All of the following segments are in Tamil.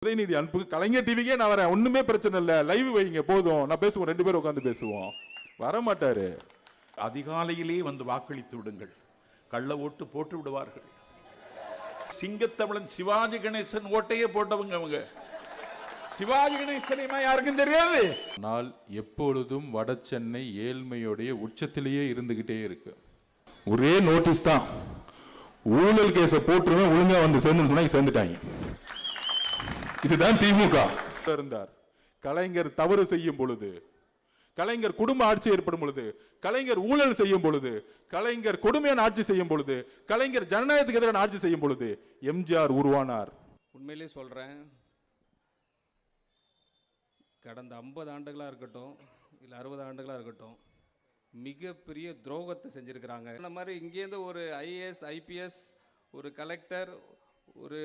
உதயநிதி அனுப்பு, கலைஞர் டிவிக்கே நான் வரேன், ஒண்ணுமே பிரச்சனை இல்லை, லைவ் வைங்க போதும், நான் பேசுவோம், 2 பேரும் உட்காந்து பேசுவோம். வர மாட்டாரு. அதிகாலையிலே வந்து வாக்களித்து விடுங்கள், கள்ள ஓட்டு போட்டு விடுவார்கள். சிங்கத்தமிழன் சிவாஜி கணேசன் ஓட்டையே போட்டவங்க அவங்க. சிவாஜி கணேசன் யாருக்கும் தெரியாது. ஆனால் எப்பொழுதும் வட சென்னை ஏழ்மையுடைய உச்சத்திலேயே இருந்துகிட்டே இருக்கு. ஒரே நோட்டீஸ் தான், ஊழல் கேஸை போட்டுருவேன், ஒழுங்கா வந்து சேர்ந்து சொன்னா சேர்ந்துட்டாங்க. இதுதான் திமுக இருந்தார். கலைஞர் தவறு செய்யும் பொழுது, கலைஞர் குடும்ப ஆட்சி ஏற்படும் பொழுது, கலைஞர் ஊழல் செய்யும் பொழுது, கலைஞர் கொடுமையான ஆட்சி செய்யும் பொழுது, கலைஞர் ஜனநாயகத்துக்கு எதிரான ஆட்சி செய்யும் பொழுது எம்ஜிஆர் உருவானார். உண்மையிலே சொல்றேன், கடந்த 50 ஆண்டுகளா இருக்கட்டும் இல்லை 60 ஆண்டுகளா இருக்கட்டும், மிகப்பெரிய துரோகத்தை செஞ்சிருக்கிறாங்க. இந்த மாதிரி இங்கேருந்து ஒரு ஐஏஎஸ் ஐபிஎஸ், ஒரு கலெக்டர், ஒரு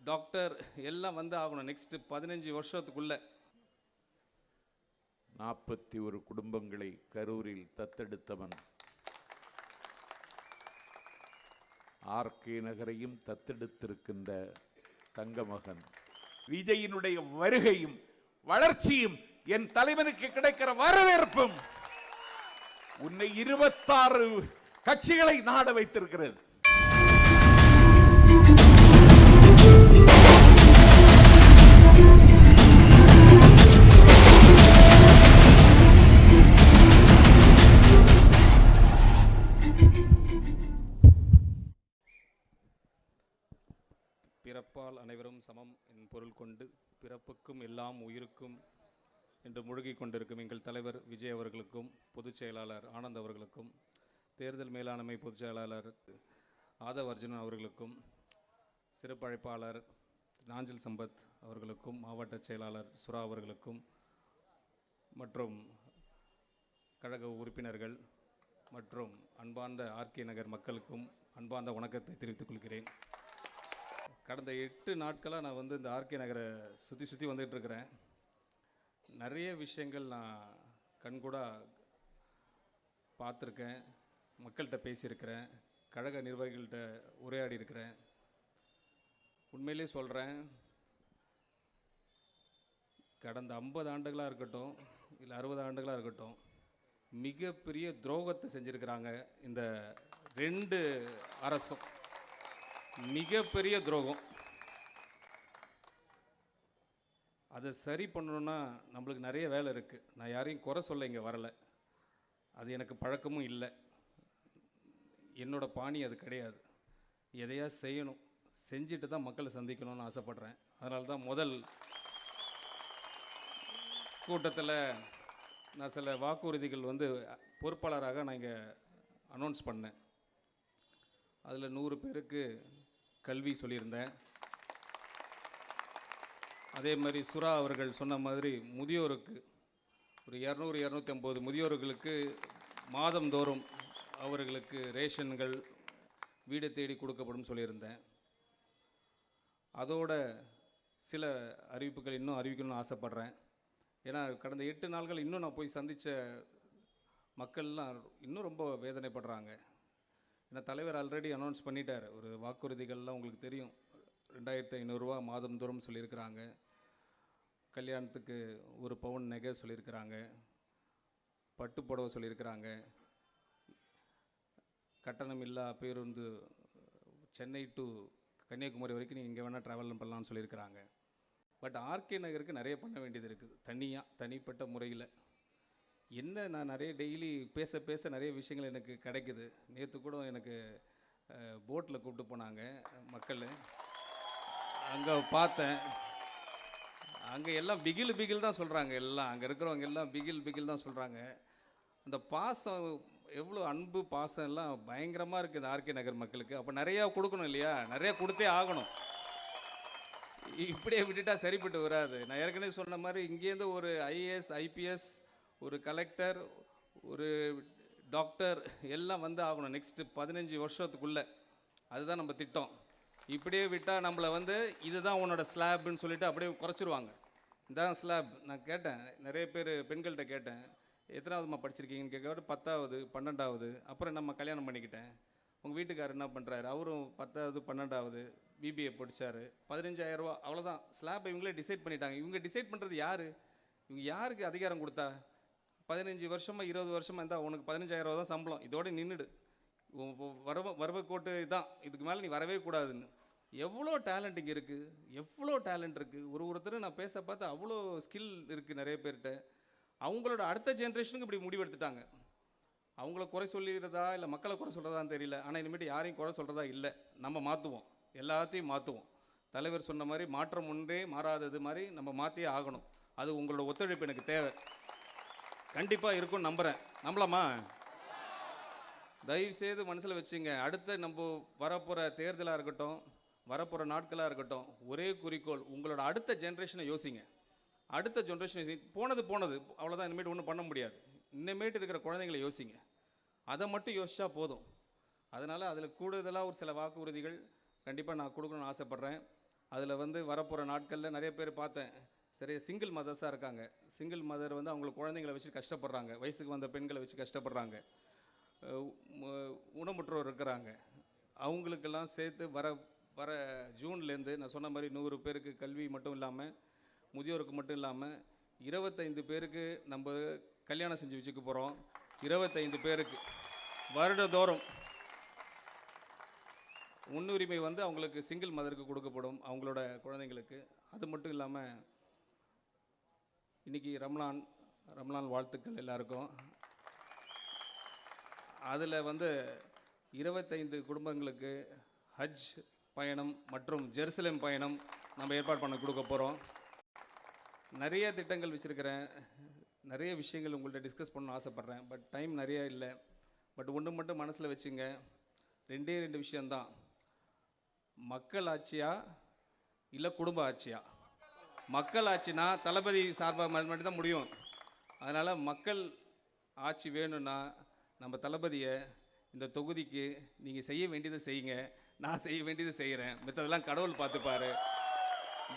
டாக்டர் எல்லாம் வந்து ஆகணும் நெக்ஸ்ட் 15 வருஷத்துக்குள்ள. 41 குடும்பங்களை கரூரில் தத்தெடுத்தவன், ஆர்கே நகரையும் தத்தெடுத்திருக்கின்ற தங்கமகன். விஜயினுடைய வருகையும் வளர்ச்சியும் என் தலைவனுக்கு கிடைக்கிற வரவேற்பும் உன்னை 26 கட்சிகளை நாட வைத்திருக்கிறது. பிறப்பால் அனைவரும் சமம் என் பொருள் கொண்டு, பிறப்புக்கும் எல்லாம் உயிருக்கும் என்று முழுகிக் கொண்டிருக்கும் எங்கள் தலைவர் விஜய் அவர்களுக்கும், பொதுச் செயலாளர் ஆனந்த் அவர்களுக்கும், தேர்தல் மேலாண்மை பொதுச் செயலாளர் ஆதவ் அர்ஜுனன் அவர்களுக்கும், சிறப்பு அழைப்பாளர் நாஞ்சில் சம்பத் அவர்களுக்கும், மாவட்ட செயலாளர் சுரா அவர்களுக்கும் மற்றும் கழக உறுப்பினர்கள் மற்றும் அன்பார்ந்த ஆர்கே நகர் மக்களுக்கும் அன்பார்ந்த வணக்கத்தை தெரிவித்துக் கொள்கிறேன். கடந்த 8 நாட்களாக நான் வந்து இந்த ஆர்கே நகரை சுற்றி வந்துட்டு இருக்கிறேன். நிறைய விஷயங்கள் நான் கண்கூட பார்த்துருக்கேன், மக்கள்கிட்ட பேசியிருக்கிறேன், கழக நிர்வாகிகள்கிட்ட உரையாடி இருக்கிறேன். உண்மையிலே சொல்கிறேன், கடந்த 50 ஆண்டுகளாக இருக்கட்டும் இல்லை 60 ஆண்டுகளாக இருக்கட்டும், மிகப்பெரிய துரோகத்தை செஞ்சுருக்கிறாங்க இந்த 2 அரசும். மிகப்பெரிய துரோகம். அதை சரி பண்ணணுன்னா நம்மளுக்கு நிறைய வேலை இருக்குது. நான் யாரையும் குறை சொல்ல இங்கே வரலை, அது எனக்கு பழக்கமும் இல்லை, என்னோட பாணி அது கிடையாது. எதையா செய்யணும், செஞ்சுட்டு தான் மக்களை சந்திக்கணும்னு ஆசைப்பட்றேன். அதனால தான் முதல் கூட்டத்தில் நான் சில வாக்குறுதிகள் வந்து பொறுப்பாளராக நான் இங்கே அனௌன்ஸ் பண்ணேன். அதில் 100 பேருக்கு கல்வி சொல்லியிருந்தேன். அதே மாதிரி சுரா அவர்கள் சொன்ன மாதிரி முதியோருக்கு ஒரு 200-250 முதியோர்களுக்கு மாதந்தோறும் அவர்களுக்கு ரேஷன்கள் வீடு தேடி கொடுக்கப்படும் சொல்லியிருந்தேன். அதோட சில அறிவிப்புகள் இன்னும் அறிவிக்கணும்னு ஆசைப்பட்றேன். ஏன்னா கடந்த 8 நாட்கள் இன்னும் நான் போய் சந்தித்த மக்கள்லாம் இன்னும் ரொம்ப வேதனைப்படுறாங்க. ஏன்னா தலைவர் ஆல்ரெடி அனௌன்ஸ் பண்ணிட்டார், ஒரு வாக்குறுதிகள்லாம் உங்களுக்கு தெரியும். 2500 ரூபா மாதந்தோறும் சொல்லியிருக்கிறாங்க. கல்யாணத்துக்கு 1 பவுன் நகை சொல்லியிருக்கிறாங்க. பட்டு புடவை சொல்லியிருக்கிறாங்க. கட்டணம் இல்லா பேருந்து சென்னை டு கன்னியாகுமரி வரைக்கும் நீங்கள் இங்கே வேணால் ட்ராவல் பண்ணலாம்னு சொல்லியிருக்கிறாங்க. பட் ஆர்கே நகருக்கு நிறைய பண்ண வேண்டியது இருக்குது, தனிப்பட்ட முறையில். என்ன நான் நிறைய டெய்லி பேச நிறைய விஷயங்கள் எனக்கு கிடைக்குது. நேற்று கூட எனக்கு போட்டில் கூப்பிட்டு போனாங்க மக்கள், அங்கே பார்த்தேன். அங்கே எல்லாம் பிகில் தான் சொல்கிறாங்க. எல்லாம் அங்கே இருக்கிறவங்க எல்லாம் பிகில் தான் சொல்கிறாங்க. அந்த பாசம் எவ்வளோ அன்பு பாசம் எல்லாம் பயங்கரமாக இருக்குது இந்த ஆர்கே நகர் மக்களுக்கு. அப்போ நிறையா கொடுக்கணும் இல்லையா, நிறையா கொடுத்தே ஆகணும். இப்படியே விட்டுட்டா சரிப்பட்டு வராது. நான் ஏற்கனவே சொன்ன மாதிரி இங்கேருந்து ஒரு ஐஏஎஸ் ஐபிஎஸ், ஒரு கலெக்டர், ஒரு டாக்டர் எல்லாம் வந்து ஆகணும் நெக்ஸ்ட் 15 வருஷத்துக்குள்ள. அதுதான் நம்ம திட்டம். இப்படியே விட்டால் நம்மளை வந்து இதுதான் உன்னோட ஸ்லாப்னு சொல்லிட்டு அப்படியே குறைச்சிருவாங்க. இதான் ஸ்லாப். நான் கேட்டேன், நிறைய பேர் பெண்கள்கிட்ட கேட்டேன், எத்தனாவதுமா படிச்சிருக்கீங்கன்னு கேட்க, 10வது 12வது. அப்புறம் நம்ம கல்யாணம் பண்ணிக்கிட்டேன். உங்கள் வீட்டுக்காரர் என்ன பண்ணுறாரு, அவரும் 10வது 12வது. பிபிஏ படித்தார், 15,000 ரூபா அவ்வளோதான். ஸ்லாப் இவங்களே டிசைட் பண்ணிட்டாங்க. இவங்க டிசைட் பண்ணுறது யார்? இவங்க யாருக்கு அதிகாரம் கொடுத்தா? 15 வருஷமாக 20 வருஷமாக இருந்தால் உனக்கு 15,000 ரூபா தான் சம்பளம், இதோட நின்றுடு, வரவு கோட்டு தான், இதுக்கு மேலே நீ வரவே கூடாதுன்னு. எவ்வளோ டேலண்ட் இங்கே இருக்குது, எவ்வளோ டேலண்ட் இருக்குது. ஒருத்தரும் நான் பேச பார்த்து அவ்வளோ ஸ்கில் இருக்குது நிறைய பேர்கிட்ட. அவங்களோட அடுத்த ஜென்ரேஷனுக்கு இப்படி முடிவெடுத்துட்டாங்க. அவங்கள குறை சொல்லிடுறதா இல்லை மக்களை குறை சொல்கிறதான்னு தெரியல. ஆனால் இனிமேட்டு யாரையும் குறை சொல்கிறதா இல்லை. நம்ம மாற்றுவோம், எல்லாத்தையும் மாற்றுவோம். தலைவர் சொன்ன மாதிரி மாற்றம் ஒன்றே மாறாதது மாதிரி நம்ம மாற்றியே ஆகணும். அது உங்களோட ஒத்துழைப்பு எனக்கு தேவை. கண்டிப்பாக இருக்கும்னு நம்புகிறேன். நம்பலாமா? தயவுசெய்து மனசில் வச்சுங்க. அடுத்த நம்ம வரப்போகிற தேர்தலாக இருக்கட்டும், வரப்போகிற நாட்களாக இருக்கட்டும், ஒரே குறிக்கோள், உங்களோட அடுத்த ஜென்ரேஷனை யோசிங்க. அடுத்த ஜென்ரேஷன் போனது அவ்வளோதான். இனிமேட்டு ஒன்றும் பண்ண முடியாது. இன்னமேட்டு இருக்கிற குழந்தைங்களை யோசிங்க. அதை மட்டும் யோசிச்சா போதும். அதனால் அதில் கூடுதலாக ஒரு சில வாக்குறுதிகள் கண்டிப்பாக நான் கொடுக்கணும்னு ஆசைப்பட்றேன். அதில் வரப்போகிற நாட்களில் நிறைய பேர் பார்த்தேன், சரி சிங்கிள் மதர்ஸாக இருக்காங்க. சிங்கிள் மதர் அவங்களுக்கு குழந்தைங்களை வச்சு கஷ்டப்படுறாங்க, வயசுக்கு வந்த பெண்களை வச்சு கஷ்டப்படுறாங்க, ஊனமுற்றோர் இருக்கிறாங்க. அவங்களுக்கெல்லாம் சேர்த்து வர ஜூன்லேருந்து நான் சொன்ன மாதிரி 100 பேருக்கு கல்வி மட்டும் இல்லாமல், முதியோருக்கு மட்டும் இல்லாமல் 25 பேருக்கு நம்ம கல்யாணம் செஞ்சு வச்சுக்க போகிறோம். 25 பேருக்கு வருடந்தோறும் முன்னுரிமை அவங்களுக்கு சிங்கிள் மதருக்கு கொடுக்கப்படும், அவங்களோட குழந்தைங்களுக்கு. அது மட்டும் இல்லாமல் இன்றைக்கி ரம்லான் வாழ்த்துக்கள் எல்லாருக்கும். அதில் 25 குடும்பங்களுக்கு ஹஜ் பயணம் மற்றும் ஜெருசலேம் பயணம் நம்ம ஏற்பாடு பண்ண கொடுக்க போகிறோம். நிறைய திட்டங்கள் வச்சுருக்கிறேன், நிறைய விஷயங்கள் உங்கள்கிட்ட டிஸ்கஸ் பண்ணணும்னு ஆசைப்பட்றேன். பட் டைம் நிறைய இல்லை. பட் ஒன்று மட்டும் மனசில் வச்சுங்க, 2 விஷயந்தான். மக்கள் ஆட்சியா இல்லை குடும்ப ஆட்சியா? மக்கள் ஆட்சினா தளபதி சார்பாக மட்டும்தான் முடியும். அதனால் மக்கள் ஆட்சி வேணும்னா நம்ம தளபதியை இந்த தொகுதிக்கு நீங்கள் செய்ய வேண்டியதை செய்யுங்க, நான் செய்ய வேண்டியதை செய்கிறேன், மற்றதெல்லாம் கடவுள் பார்த்துப்பாரு.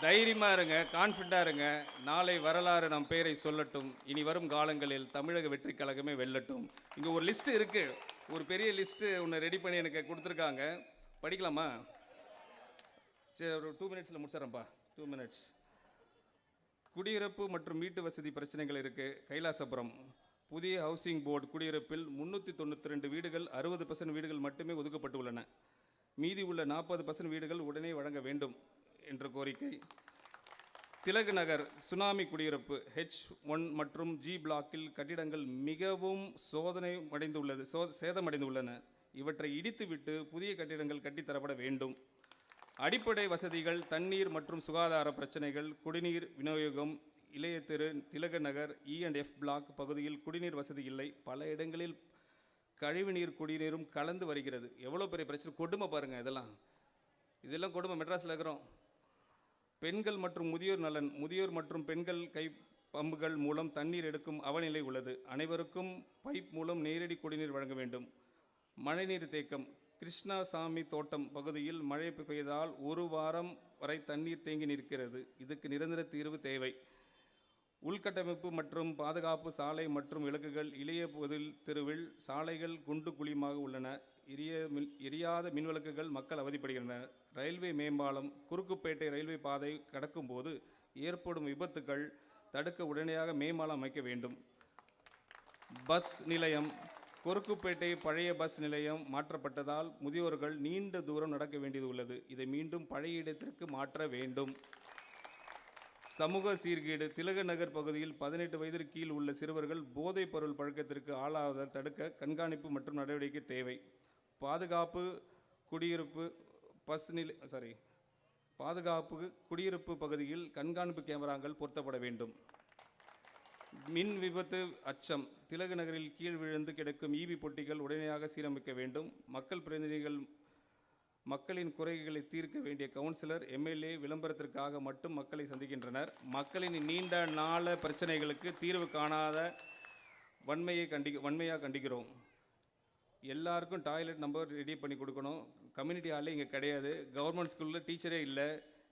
தைரியமாக இருங்க, கான்ஃபிடண்ட்டாக இருங்க. நாளை வரலாறு நம் பேரை சொல்லட்டும். இனி வரும் காலங்களில் தமிழக வெற்றி கழகமே வெல்லட்டும். இங்கே ஒரு லிஸ்ட்டு இருக்குது, ஒரு பெரிய லிஸ்ட்டு ஒன்று ரெடி பண்ணி எனக்கு கொடுத்துருக்காங்க. படிக்கலாமா? சரி, ஒரு 2 மினிட்ஸில் முடிச்சிடறேன்ப்பா. 2 மினிட்ஸ். குடியிருப்பு மற்றும் வீட்டு வசதி பிரச்சனைகள் இருக்குது. கைலாசபுரம் புதிய ஹவுசிங் போர்டு குடியிருப்பில் 392 வீடுகள், 60% வீடுகள் மட்டுமே ஒதுக்கப்பட்டுள்ளன. மீதி உள்ள 40% வீடுகள் உடனே வழங்க வேண்டும் என்ற கோரிக்கை. திலகு நகர் சுனாமி குடியிருப்பு H1 மற்றும் G பிளாக்கில் கட்டிடங்கள் மிகவும் சேதமடைந்துள்ளன. இவற்றை இடித்துவிட்டு புதிய கட்டிடங்கள் கட்டித்தரப்பட வேண்டும். அடிப்படை வசதிகள், தண்ணீர் மற்றும் சுகாதார பிரச்சனைகள், குடிநீர் விநியோகம், இளைய தெரு, திலக நகர் E&F பிளாக் பகுதியில் குடிநீர் வசதி இல்லை. பல இடங்களில் கழிவுநீர் குடிநீரும் கலந்து வருகிறது. எவ்வளோ பெரிய பிரச்சனை, கொடுமை பாருங்கள். இதெல்லாம் கொடுமை. மெட்ராஸில் இருக்கிறோம். பெண்கள் மற்றும் முதியோர் நலன். முதியோர் மற்றும் பெண்கள் கை பம்புகள் மூலம் தண்ணீர் எடுக்கும் அவநிலை உள்ளது. அனைவருக்கும் பைப் மூலம் நேரடி குடிநீர் வழங்க வேண்டும். மழைநீர் தேக்கம். கிருஷ்ணாசாமி தோட்டம் பகுதியில் மழை பெய்தால் 1 வாரம் வரை தண்ணீர் தேங்கி நிற்கிறது. இதுக்கு நிரந்தர தீர்வு தேவை. உள்கட்டமைப்பு மற்றும் பாதுகாப்பு. சாலை மற்றும் விளக்குகள். இளைய தெருவில் சாலைகள் குண்டு குழியுமாக உள்ளன. எரியாத மின்விளக்குகள், மக்கள் அவதிப்படுகின்றனர். ரயில்வே மேம்பாலம். குறுக்குப்பேட்டை ரயில்வே பாதை கடக்கும் போது ஏற்படும் விபத்துக்கள் தடுக்க உடனடியாக மேம்பாலம் அமைக்க வேண்டும். பஸ் நிலையம். குறுக்குப்பேட்டை பழைய பஸ் நிலையம் மாற்றப்பட்டதால் முதியோர்கள் நீண்ட தூரம் நடக்க வேண்டியது உள்ளது. இதை மீண்டும் பழைய இடத்திற்கு மாற்ற வேண்டும். சமூக சீர்கேடு. திலக நகர் பகுதியில் 18 வயதிற்கு கீழ் உள்ள சிறுவர்கள் போதைப் பொருள் பழக்கத்திற்கு ஆளாவதை தடுக்க கண்காணிப்பு மற்றும் நடவடிக்கை தேவை. பாதுகாப்பு. குடியிருப்பு பகுதியில் கண்காணிப்பு கேமராக்கள் பொருத்தப்பட வேண்டும். மின் விபத்து அச்சம். திலக நகரில் கீழ் விழுந்து கிடக்கும் EB பொட்டிகள் உடனடியாக சீரமைக்க வேண்டும். மக்கள் பிரதிநிதிகள் மக்களின் குறைகளை தீர்க்க வேண்டிய கவுன்சிலர், MLA விளம்பரத்திற்காக மட்டும் மக்களை சந்திக்கின்றனர். மக்களின் நீண்ட நாள பிரச்சனைகளுக்கு தீர்வு காணாத வன்மையாக கண்டிக்கிறோம். எல்லாருக்கும் டாய்லெட் நம்பர் ரெடி பண்ணி கொடுக்கணும். கம்யூனிட்டி ஹாலே இங்கே கிடையாது. கவர்மெண்ட் ஸ்கூலில் டீச்சரே இல்லை.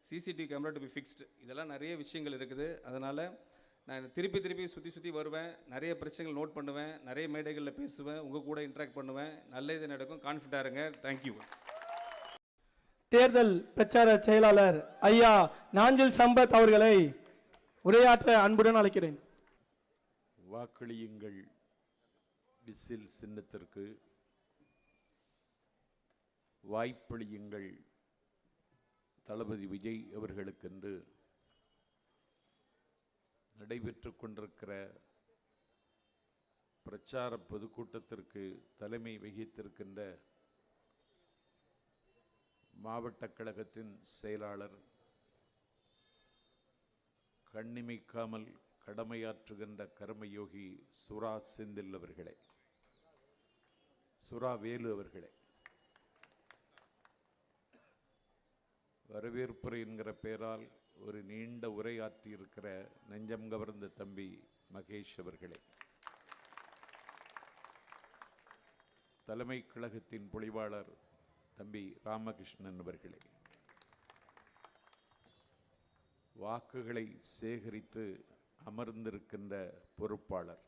CCTV camera to be fixed. இதெல்லாம் நிறைய விஷயங்கள் இருக்குது. அதனால் நான் திருப்பி சுற்றி வருவேன். நிறைய பிரச்சனைகள் நோட் பண்ணுவேன். நிறைய மேடைகளில் பேசுவேன். உங்கள் கூட இன்ட்ராக்ட் பண்ணுவேன். நல்லது நடக்கும். கான்ஃபிடண்டாக இருங்க. தேங்க்யூ. தேர்தல் பிரச்சார செயலாளர் ஐயா நாஞ்சில் சம்பத் அவர்களை உரையாற்ற அன்புடன் அழைக்கிறேன். வாக்களியுங்கள் விசில் சின்னத்திற்கு, வாய்ப்பளியுங்கள் தளபதி விஜய் அவர்களுக்கென்று நடைபெற்றுக் கொண்டிருக்கிற பிரச்சார பொதுக்கூட்டத்திற்கு தலைமை வகித்திருக்கின்ற மாவட்ட கழகத்தின் செயலாளர், கண்ணிமைக்காமல் கடமையாற்றுகின்ற கர்மயோகி சுரா செந்தில் அவர்களே, சுரா வேலு அவர்களே, வரவேற்புரை என்கிற பெயரால் ஒரு நீண்ட உரையாற்றி இருக்கிற நெஞ்சம் கவர்ந்த தம்பி மகேஷ் அவர்களே, தலைமை கழகத்தின் பொழிவாளர் தம்பி ராமகிருஷ்ணன் அவர்களே, வாக்குகளை சேகரித்து அமர்ந்திருக்கின்ற பொறுப்பாளர்,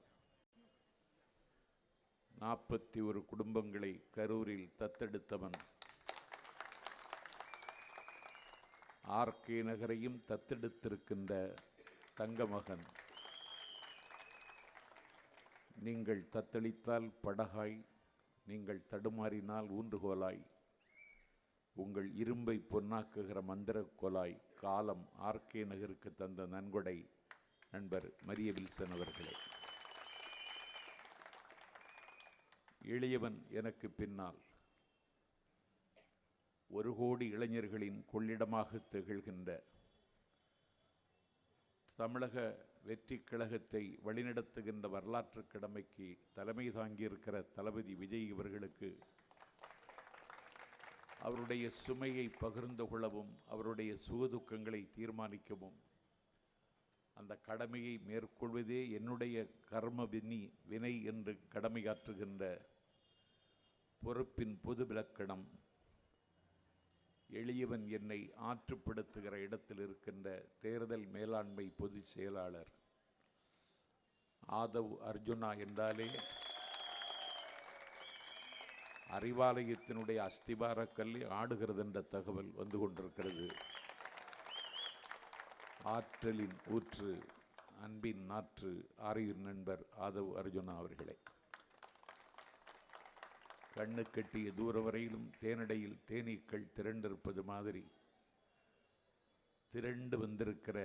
41 குடும்பங்களை கரூரில் தத்தெடுத்தவன், ஆர்கே நகரையும் தத்தெடுத்திருக்கின்ற தங்கமகன், நீங்கள் தத்தளித்தால் படகாய், நீங்கள் தடுமாறினால் ஊன்றுகோலாய், உங்கள் இரும்பை பொன்னாக்குகிற மந்திர கோலாய் காலம் ஆர்கே நகருக்கு தந்த நன்கொடை நண்பர் மரிய வில்சன் அவர்களே, எளியவன் எனக்கு பின்னால் 1 கோடி இளைஞர்களின் கொள்ளிடமாக திகழ்கின்ற தமிழக வெற்றி கழகத்தை வழிநடத்துகின்ற வரலாற்று கடமைக்கு தலைமை தாங்கியிருக்கிற தளபதி விஜய் அவர்களுக்கு அவருடைய சுமையை பகிர்ந்து கொள்ளவும், அவருடைய சுகதுக்கங்களை தீர்மானிக்கவும், அந்த கடமையை மேற்கொள்வதே என்னுடைய கர்ம வினை என்று கடமையாற்றுகின்ற பொறுப்பின் பொது விலக்கணம், எளியவன் என்னை ஆற்றுப்படுத்துகிற இடத்தில் இருக்கின்ற தேர்தல் மேலாண்மை பொதுச் செயலாளர் ஆதவ் அர்ஜுனா என்றாலே அறிவாலயத்தினுடைய அஸ்திபார கல்லை ஆடுகிறது என்ற தகவல் வந்து கொண்டிருக்கிறது. ஆற்றலின் ஊற்று, அன்பின் நாற்று, ஆரியூர் நண்பர் ஆதவ் அர்ஜுனா அவர்களே, கண்ணு கட்டிய தூர வரையிலும் தேனடையில் தேனீக்கள் திரண்டிருப்பது மாதிரி திரண்டு வந்திருக்கிற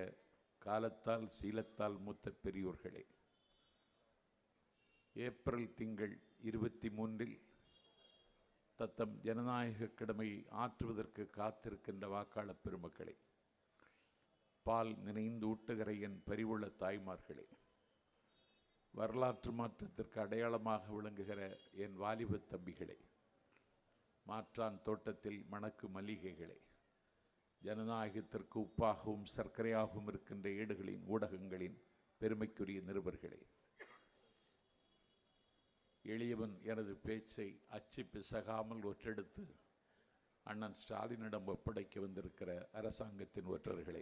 காலத்தால் சீலத்தால் மூத்த பெரியோர்களே, ஏப்ரல் திங்கள் 23 தத்தம் ஜனநாயக கடமையை ஆற்றுவதற்கு காத்திருக்கின்ற வாக்காளர் பெருமக்களே, பால் நினைந்து ஊட்டுகிற என் பரிவுள்ள தாய்மார்களே, வரலாற்று மாற்றத்திற்கு அடையாளமாக விளங்குகிற என் வாலிப தம்பிகளே, மாற்றான் தோட்டத்தில் மணக்கு மல்லிகைகளே, ஜனநாயகத்திற்கு உப்பாகவும் சர்க்கரையாகவும் இருக்கின்ற ஏடுகளின் ஊடகங்களின் பெருமைக்குரிய நிருபர்களே, எளியவன் எனது பேச்சை அச்சு பிசகாமல் ஒற்றெடுத்து அண்ணன் ஸ்டாலினிடம் ஒப்படைக்க வந்திருக்கிற அரசாங்கத்தின் ஒற்றர்களே,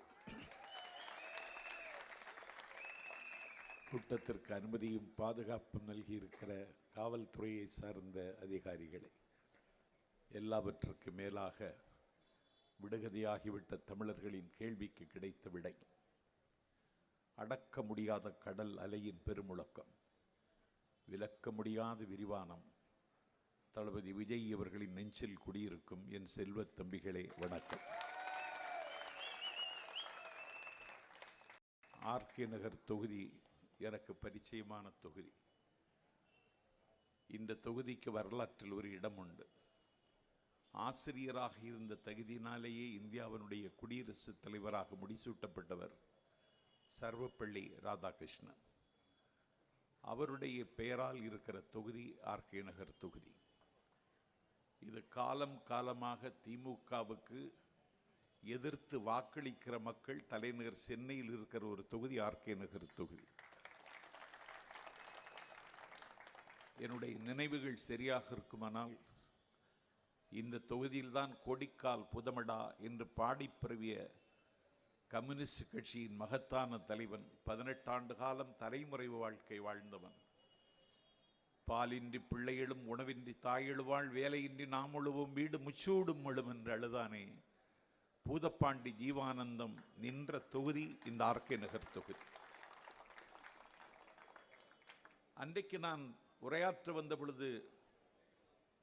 கூட்டத்திற்கு அனுமதியும் பாதுகாப்பும் நல்கியிருக்கிற காவல்துறையை சார்ந்த அதிகாரிகளே, எல்லாவற்றுக்கு மேலாக விடுகதையாகிவிட்ட தமிழர்களின் கேள்விக்கு கிடைத்த விடை, அடக்க முடியாத கடல் அலையின் பெருமுழக்கம், விளக்க முடியாத விரிவானம், தளபதி விஜய் அவர்களின் நெஞ்சில் குடியிருக்கும் என் செல்வ தம்பிகளே வணக்கம். ஆர்கே நகர் தொகுதி எனக்கு பரிச்சயமான தொகுதி. இந்த தொகுதிக்கு வரலாற்றில் ஒரு இடம் உண்டு. ஆசிரியராக இருந்த தகுதியினாலேயே இந்தியாவினுடைய குடியரசுத் தலைவராக முடிசூட்டப்பட்டவர் சர்வப்பள்ளி ராதாகிருஷ்ணன். அவருடைய பெயரால் இருக்கிற தொகுதி ஆர்கே நகர் தொகுதி. இது காலம் காலமாக திமுகவுக்கு எதிர்த்து வாக்களிக்கிற மக்கள் தலைநகர் சென்னையில் இருக்கிற ஒரு தொகுதி ஆர்கே நகர் தொகுதி. என்னுடைய நினைவுகள் சரியாக இருக்குமானால் இந்த தொகுதியில்தான் கொடிக்கால் புதமடா என்று பாடி பரவிய கம்யூனிஸ்ட் கட்சியின் மகத்தான தலைவன், 18 ஆண்டு காலம் தலைமுறை வாழ்க்கை வாழ்ந்தவன், பாலின்றி பிள்ளைகளும் உணவின்றி தாயெழுவாள், வேலையின்றி நாம் உழுவும் வீடு முச்சூடும் எழும் என்று அழுதானே பூதப்பாண்டி ஜீவானந்தம் நின்ற தொகுதி இந்த ஆர்கே நகர் தொகுதி. அன்றைக்கு நான் உரையாற்ற வந்த பொழுது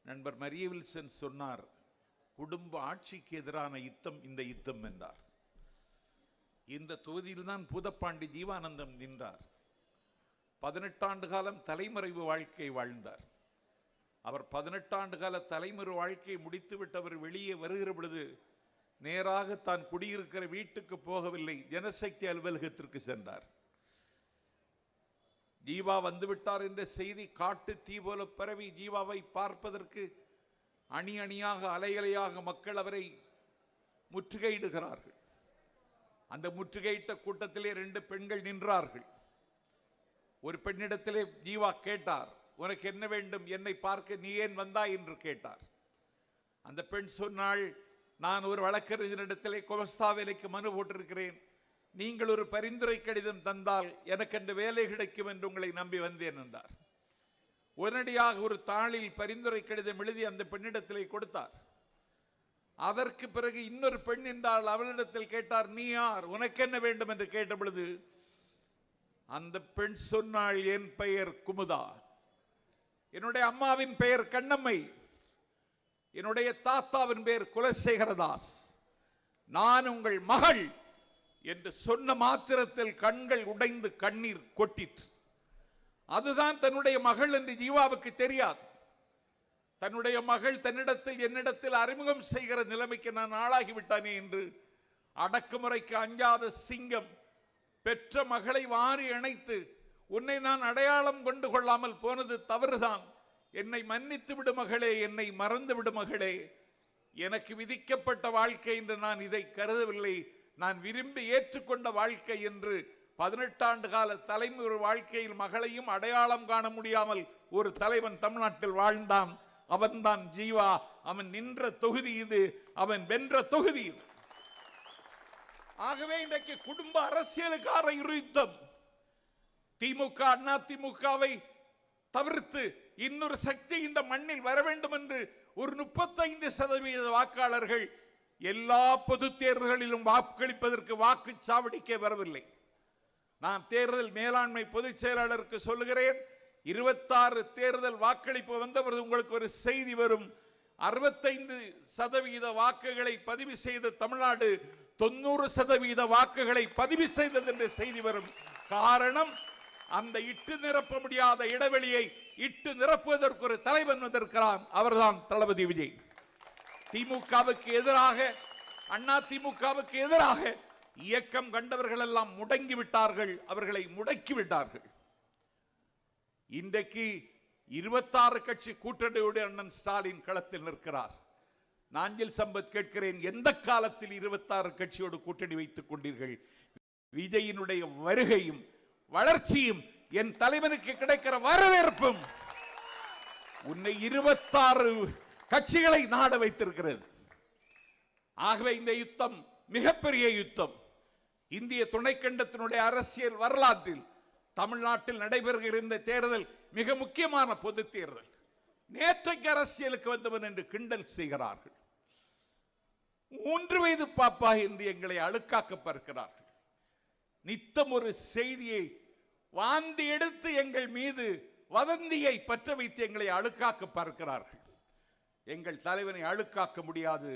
நண்பர் மரிய வில்சன் சொன்னார், குடும்ப ஆட்சிக்கு எதிரான யுத்தம் இந்த யுத்தம் என்றார். இந்த தொகுதியில் தான் பூதப்பாண்டி ஜீவானந்தம் நின்றார். 18 ஆண்டு காலம் தலைமறைவு வாழ்க்கை வாழ்ந்தார். அவர் 18 ஆண்டு கால தலைமறைவு வாழ்க்கையை முடித்துவிட்டு வெளியே வருகிற பொழுது நேராக தான் குடியிருக்கிற வீட்டுக்கு போகவில்லை, ஜனசக்தி அலுவலகத்திற்கு சென்றார். ஜீவா வந்துவிட்டார் என்ற செய்தி காட்டு தீ போல பரவி ஜீவாவை பார்ப்பதற்கு அணி அணியாக அலையலையாக மக்கள் அவரை முற்றுகையிடுகிறார்கள். அந்த முற்றுகையிட்ட கூட்டத்திலே 2 பெண்கள் நின்றார்கள். ஒரு பெண்ணிடத்திலே ஜீவா கேட்டார், உனக்கு என்ன வேண்டும், என்னை பார்க்க நீ ஏன் வந்தாய் என்று கேட்டார். அந்த பெண் சொன்னாள், நான் ஒரு வழக்கறிஞரிடத்திலே குமஸ்தா வேலைக்கு மனு போட்டிருக்கிறேன், நீங்கள் ஒரு பரிந்துரை கடிதம் தந்தால் எனக்கு அந்த வேலை கிடைக்கும் என்று உங்களை நம்பி வந்தேன் என்றார். உடனடியாக ஒரு தாளில் பரிந்துரை கடிதம் எழுதி அந்த பெண்ணிடத்திலே கொடுத்தார். அதற்கு பிறகு இன்னொரு பெண் என்றால் அவளிடத்தில் கேட்டார், நீ யார், உனக்கு என்ன வேண்டும் என்று கேட்ட பொழுது அந்த பெண் சொன்னாள், என் பெயர் குமுதா, என்னுடைய அம்மாவின் பெயர் கண்ணம்மை, என்னுடைய தாத்தாவின் பெயர் குலசேகரதாஸ், நான் உங்கள் மகள் என்று சொன்ன மாத்திரத்தில் கண்கள் உடைந்து கண்ணீர் கொட்டிற்று. அதுதான் தன்னுடைய மகள் என்று ஜீவாவுக்கு தெரியாது. தன்னுடைய மகள் தன்னிடத்தில் என்னிடத்தில் அறிமுகம் செய்கிற நிலைமைக்கு நான் ஆளாகிவிட்டானே என்று அடக்குமுறைக்கு அஞ்சாத சிங்கம் பெற்ற மகளை வாரி அணைத்து, உன்னை நான் அடையாளம் கொண்டு கொள்ளாமல் போனது தவறுதான், என்னை மன்னித்து விடு மகளே, என்னை மறந்து விடு மகளே, எனக்கு விதிக்கப்பட்ட வாழ்க்கை என்று நான் இதை கருதவில்லை, நான் விரும்பி ஏற்றுக்கொண்ட வாழ்க்கை என்று 18 ஆண்டு கால தலைமுறை வாழ்க்கையில் மகளையும் அடையாளம் காண முடியாமல் ஒரு தலைவன் தமிழ்நாட்டில் வாழ்ந்தான். அவன்தான் ஜீவா. அவன் நின்ற தொகுதி இது, அவன் வென்ற தொகுதி இது. ஆகவே இன்றைக்கு குடும்ப அரசியலுக்கான யுத்தம். திமுக அண்ணா திமுகவை தவிர்த்து இன்னொரு சக்தி இந்த மண்ணில் வர வேண்டும் என்று ஒரு 35% வாக்காளர்கள் எல்லா பொது தேர்தல்களிலும் வாக்களிப்பதற்கு வாக்குச்சாவடிக்கே வரவில்லை. நான் தேர்தல் மேலாண்மை பொதுச் செயலாளருக்கு சொல்லுகிறேன், 26 தேர்தல் வாக்களிப்பு வந்தபோது உங்களுக்கு ஒரு செய்தி வரும். 65% வாக்குகளை பதிவு செய்த தமிழ்நாடு 90% வாக்குகளை பதிவு செய்தது என்ற செய்தி வரும். காரணம், அந்த இட்டு நிரப்ப முடியாத இடைவெளியை இட்டு நிரப்புவதற்கு ஒரு தலைவன் வந்திருக்கிறான், அவர்தான் தளபதி விஜய். திமுகவுக்கு எதிராக, அண்ணா திமுகவுக்கு எதிராக இயக்கம் கண்டவர்கள் எல்லாம் முடங்கி விட்டார்கள், அவர்களை முடக்கி விட்டார்கள். இன்றைக்கு 26 கட்சி கூட்டணியோடு அண்ணன் ஸ்டாலின் களத்தில் நிற்கிறார். நாஞ்சில் சம்பத் கேட்கிறேன், எந்த காலத்தில் 26 கட்சியோடு கூட்டணி வைத்துக் கொண்டீர்கள்? விஜயினுடைய வருகையும் வளர்ச்சியும் என் தலைவனுக்கு கிடைக்கிற வரவேற்பும் உன்னை 26 கட்சிகளை நாட வைத்திருக்கிறது. ஆகவே இந்த யுத்தம் மிகப்பெரிய யுத்தம். இந்திய துணைக்கண்டத்தினுடைய அரசியல் வரலாற்றில் தமிழ்நாட்டில் நடைபெறுகிற இந்த தேர்தல் மிக முக்கியமான பொது தேர்தல். நேற்றைக்கு அரசியலுக்கு வந்தவன் என்று கிண்டல் செய்கிறார்கள். 3 வயது பாப்பா என்று எங்களை அழுக்காக்க பார்க்கிறார்கள். நித்தம் ஒரு செய்தியை வாந்தி எடுத்து எங்கள் மீது வதந்தியை பற்ற வைத்து எங்களை அழுக்காக்க பார்க்கிறார்கள். எங்கள் தலைவனை அழுக்காக்க முடியாது.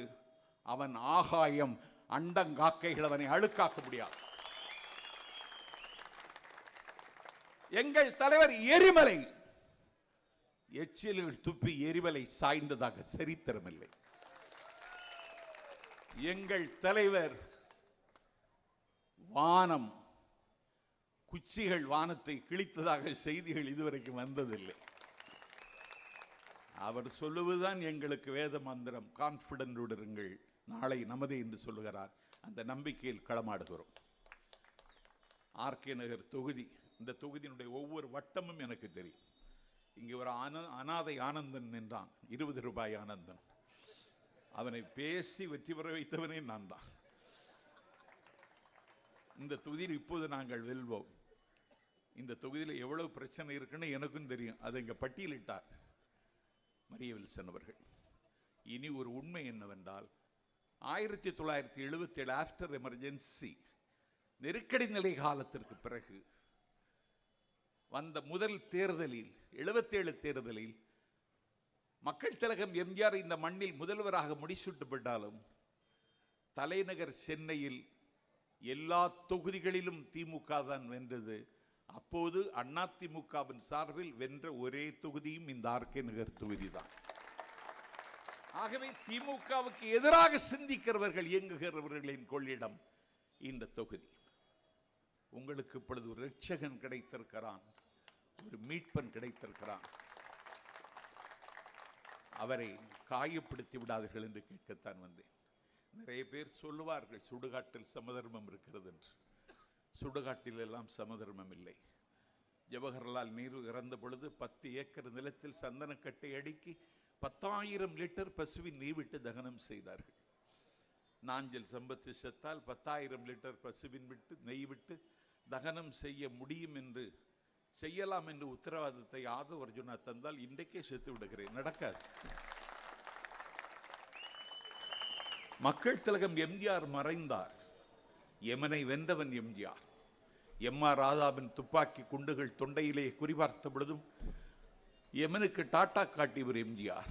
அவன் ஆகாயம், அண்டங்காக்கைகள் அவனை அழுக்காக்க முடியாது. எங்கள் தலைவர் எரிமலை, எச்சில்கள் துப்பி எரிமலை சாய்ந்ததாக சரித்திரமில்லை. எங்கள் தலைவர் வானம், குச்சிகள் வானத்தை கிழித்ததாக செய்திகள் இதுவரைக்கும் வந்ததில்லை. அவர் சொல்லுவதுதான் எங்களுக்கு வேத மந்திரம். கான்பிடன்ட் இருங்கள், நாளை நமதே என்று சொல்லுகிறார். அந்த நம்பிக்கையில் களமாடுகிறோம். ஆர்கே நகர் தொகுதி, இந்த தொகுதியினுடைய ஒவ்வொரு வட்டமும் எனக்கு தெரியும். இங்கே ஒரு அனாதை ஆனந்தன் நின்றான், 20 ரூபாய் ஆனந்தன். அவனை பேசி வெற்றி பெற வைத்தவனே நான் தான். இந்த தொகுதியில் இப்போது நாங்கள் வெல்வோம். இந்த தொகுதியில் எவ்வளவு பிரச்சனை இருக்குன்னு எனக்கும் தெரியும். அதை இங்கே பட்டியலிட்டார் மரிய வில்சன் அவர்கள். இனி ஒரு உண்மை என்னவென்றால் 1977 ஆஃப்டர் எமர்ஜென்சி நெருக்கடி நிலை காலத்திற்கு பிறகு வந்த முதல் தேர்தலில் 77 தேர்தலில் மக்கள் திலகம் எம்ஜிஆர் இந்த மண்ணில் முதல்வராக முடிசூட்டப்பட்டாலும் தலைநகர் சென்னையில் எல்லா தொகுதிகளிலும் திமுக தான் வென்றது. அப்போது அதிமுகவின் சார்பில் வென்ற ஒரே தொகுதியும் இந்த ஆர்கே நகர் தொகுதி தான். ஆகவே திமுகவுக்கு எதிராக சிந்திக்கிறவர்கள் இயங்குகிறவர்களின் கொள்ளிடம் இந்த தொகுதி. உங்களுக்கு இப்பொழுது ஒரு ரட்சகன் கிடைத்திருக்கிறான், ஒரு மீட்பன் கிடைத்திருக்கிறான். அவரை காயப்படுத்தி விடாதீர்கள் என்று கேட்கத்தான் வந்தேன். நிறைய பேர் சொல்லுவார்கள் சுடுகாட்டில் சமதர்மம் இருக்கிறது என்று. சுடுகாட்டில் எல்லாம் சமதர்மம் இல்லை. ஜவஹர்லால் நேரு இறந்த பொழுது 10 ஏக்கர் நிலத்தில் சந்தனக்கட்டை அடுக்கி 10,000 லிட்டர் பசுவின் நெய் விட்டு தகனம் செய்தார்கள். நாஞ்சில் சம்பத் செத்தால் 10,000 லிட்டர் பசுவின் விட்டு நெய் விட்டு தகனம் செய்ய முடியும் என்று செய்யலாம் என்று உத்தரவாதத்தை ஆதவ அர்ஜுனா தந்தால் இன்றைக்கே செத்து விடுகிறேன். நடக்காது. மக்கள் திலகம் எம்ஜிஆர் மறைந்தார். யமனை வென்றவன் எம்ஜிஆர். எம்.ஆர். ராதாவின் துப்பாக்கி குண்டுகள் தொண்டையிலே குறிபார்த்த பொழுதும் யமனுக்கு டாட்டா காட்டியவர் எம்ஜிஆர்.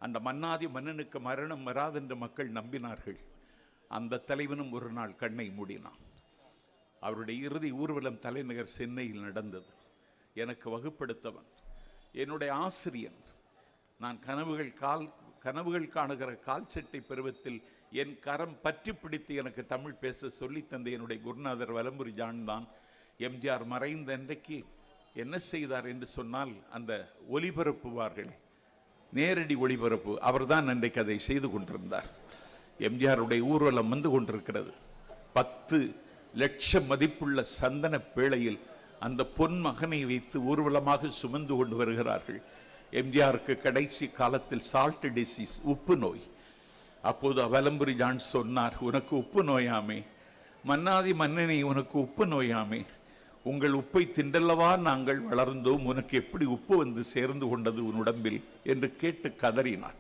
அந்த மன்னாதி மன்னனுக்கு மரணம் வராதென்று மக்கள் நம்பினார்கள். அந்த தலைவனும் ஒரு நாள் கண்ணை மூடினான். அவருடைய இறுதி ஊர்வலம் தலைநகர் சென்னையில் நடந்தது. எனக்கு வகுப்படுத்தவன், என்னுடைய ஆசிரியன். நான் கனவுகள் காணுகிற கால் சட்டை பருவத்தில் என் கரம் பற்றி பிடித்து எனக்கு தமிழ் பேச சொல்லி தந்த என்னுடைய குருநாதர் வலம்புரி ஜான் தான். எம்ஜிஆர் மறைந்த அன்றைக்கு என்ன செய்தார் என்று சொன்னால், அந்த ஒலிபரப்புவார்கள், நேரடி ஒளிபரப்பு, அவர்தான் அன்றைக்கு அதை செய்து கொண்டிருந்தார். எம்ஜிஆருடைய ஊர்வலம் வந்து கொண்டிருக்கிறது. 10 லட்சம் மதிப்புள்ள சந்தன பேழையில் அந்த பொன் மகனை வைத்து ஊர்வலமாக சுமந்து கொண்டு வருகிறார்கள். எம்ஜிஆருக்கு கடைசி காலத்தில் சால்ட் டிசீஸ், உப்பு நோய். அப்போது வலம்புரி ஜான் சொன்னார், உனக்கு உப்பு நோயாமே, மன்னாதி மன்னனை உனக்கு உப்பு நோயாமே, உங்கள் உப்பை திண்டல்லவா நாங்கள் வளர்ந்தோம், உனக்கு எப்படி உப்பு வந்து சேர்ந்து கொண்டது உன் உடம்பில் என்று கேட்டு கதறினார்.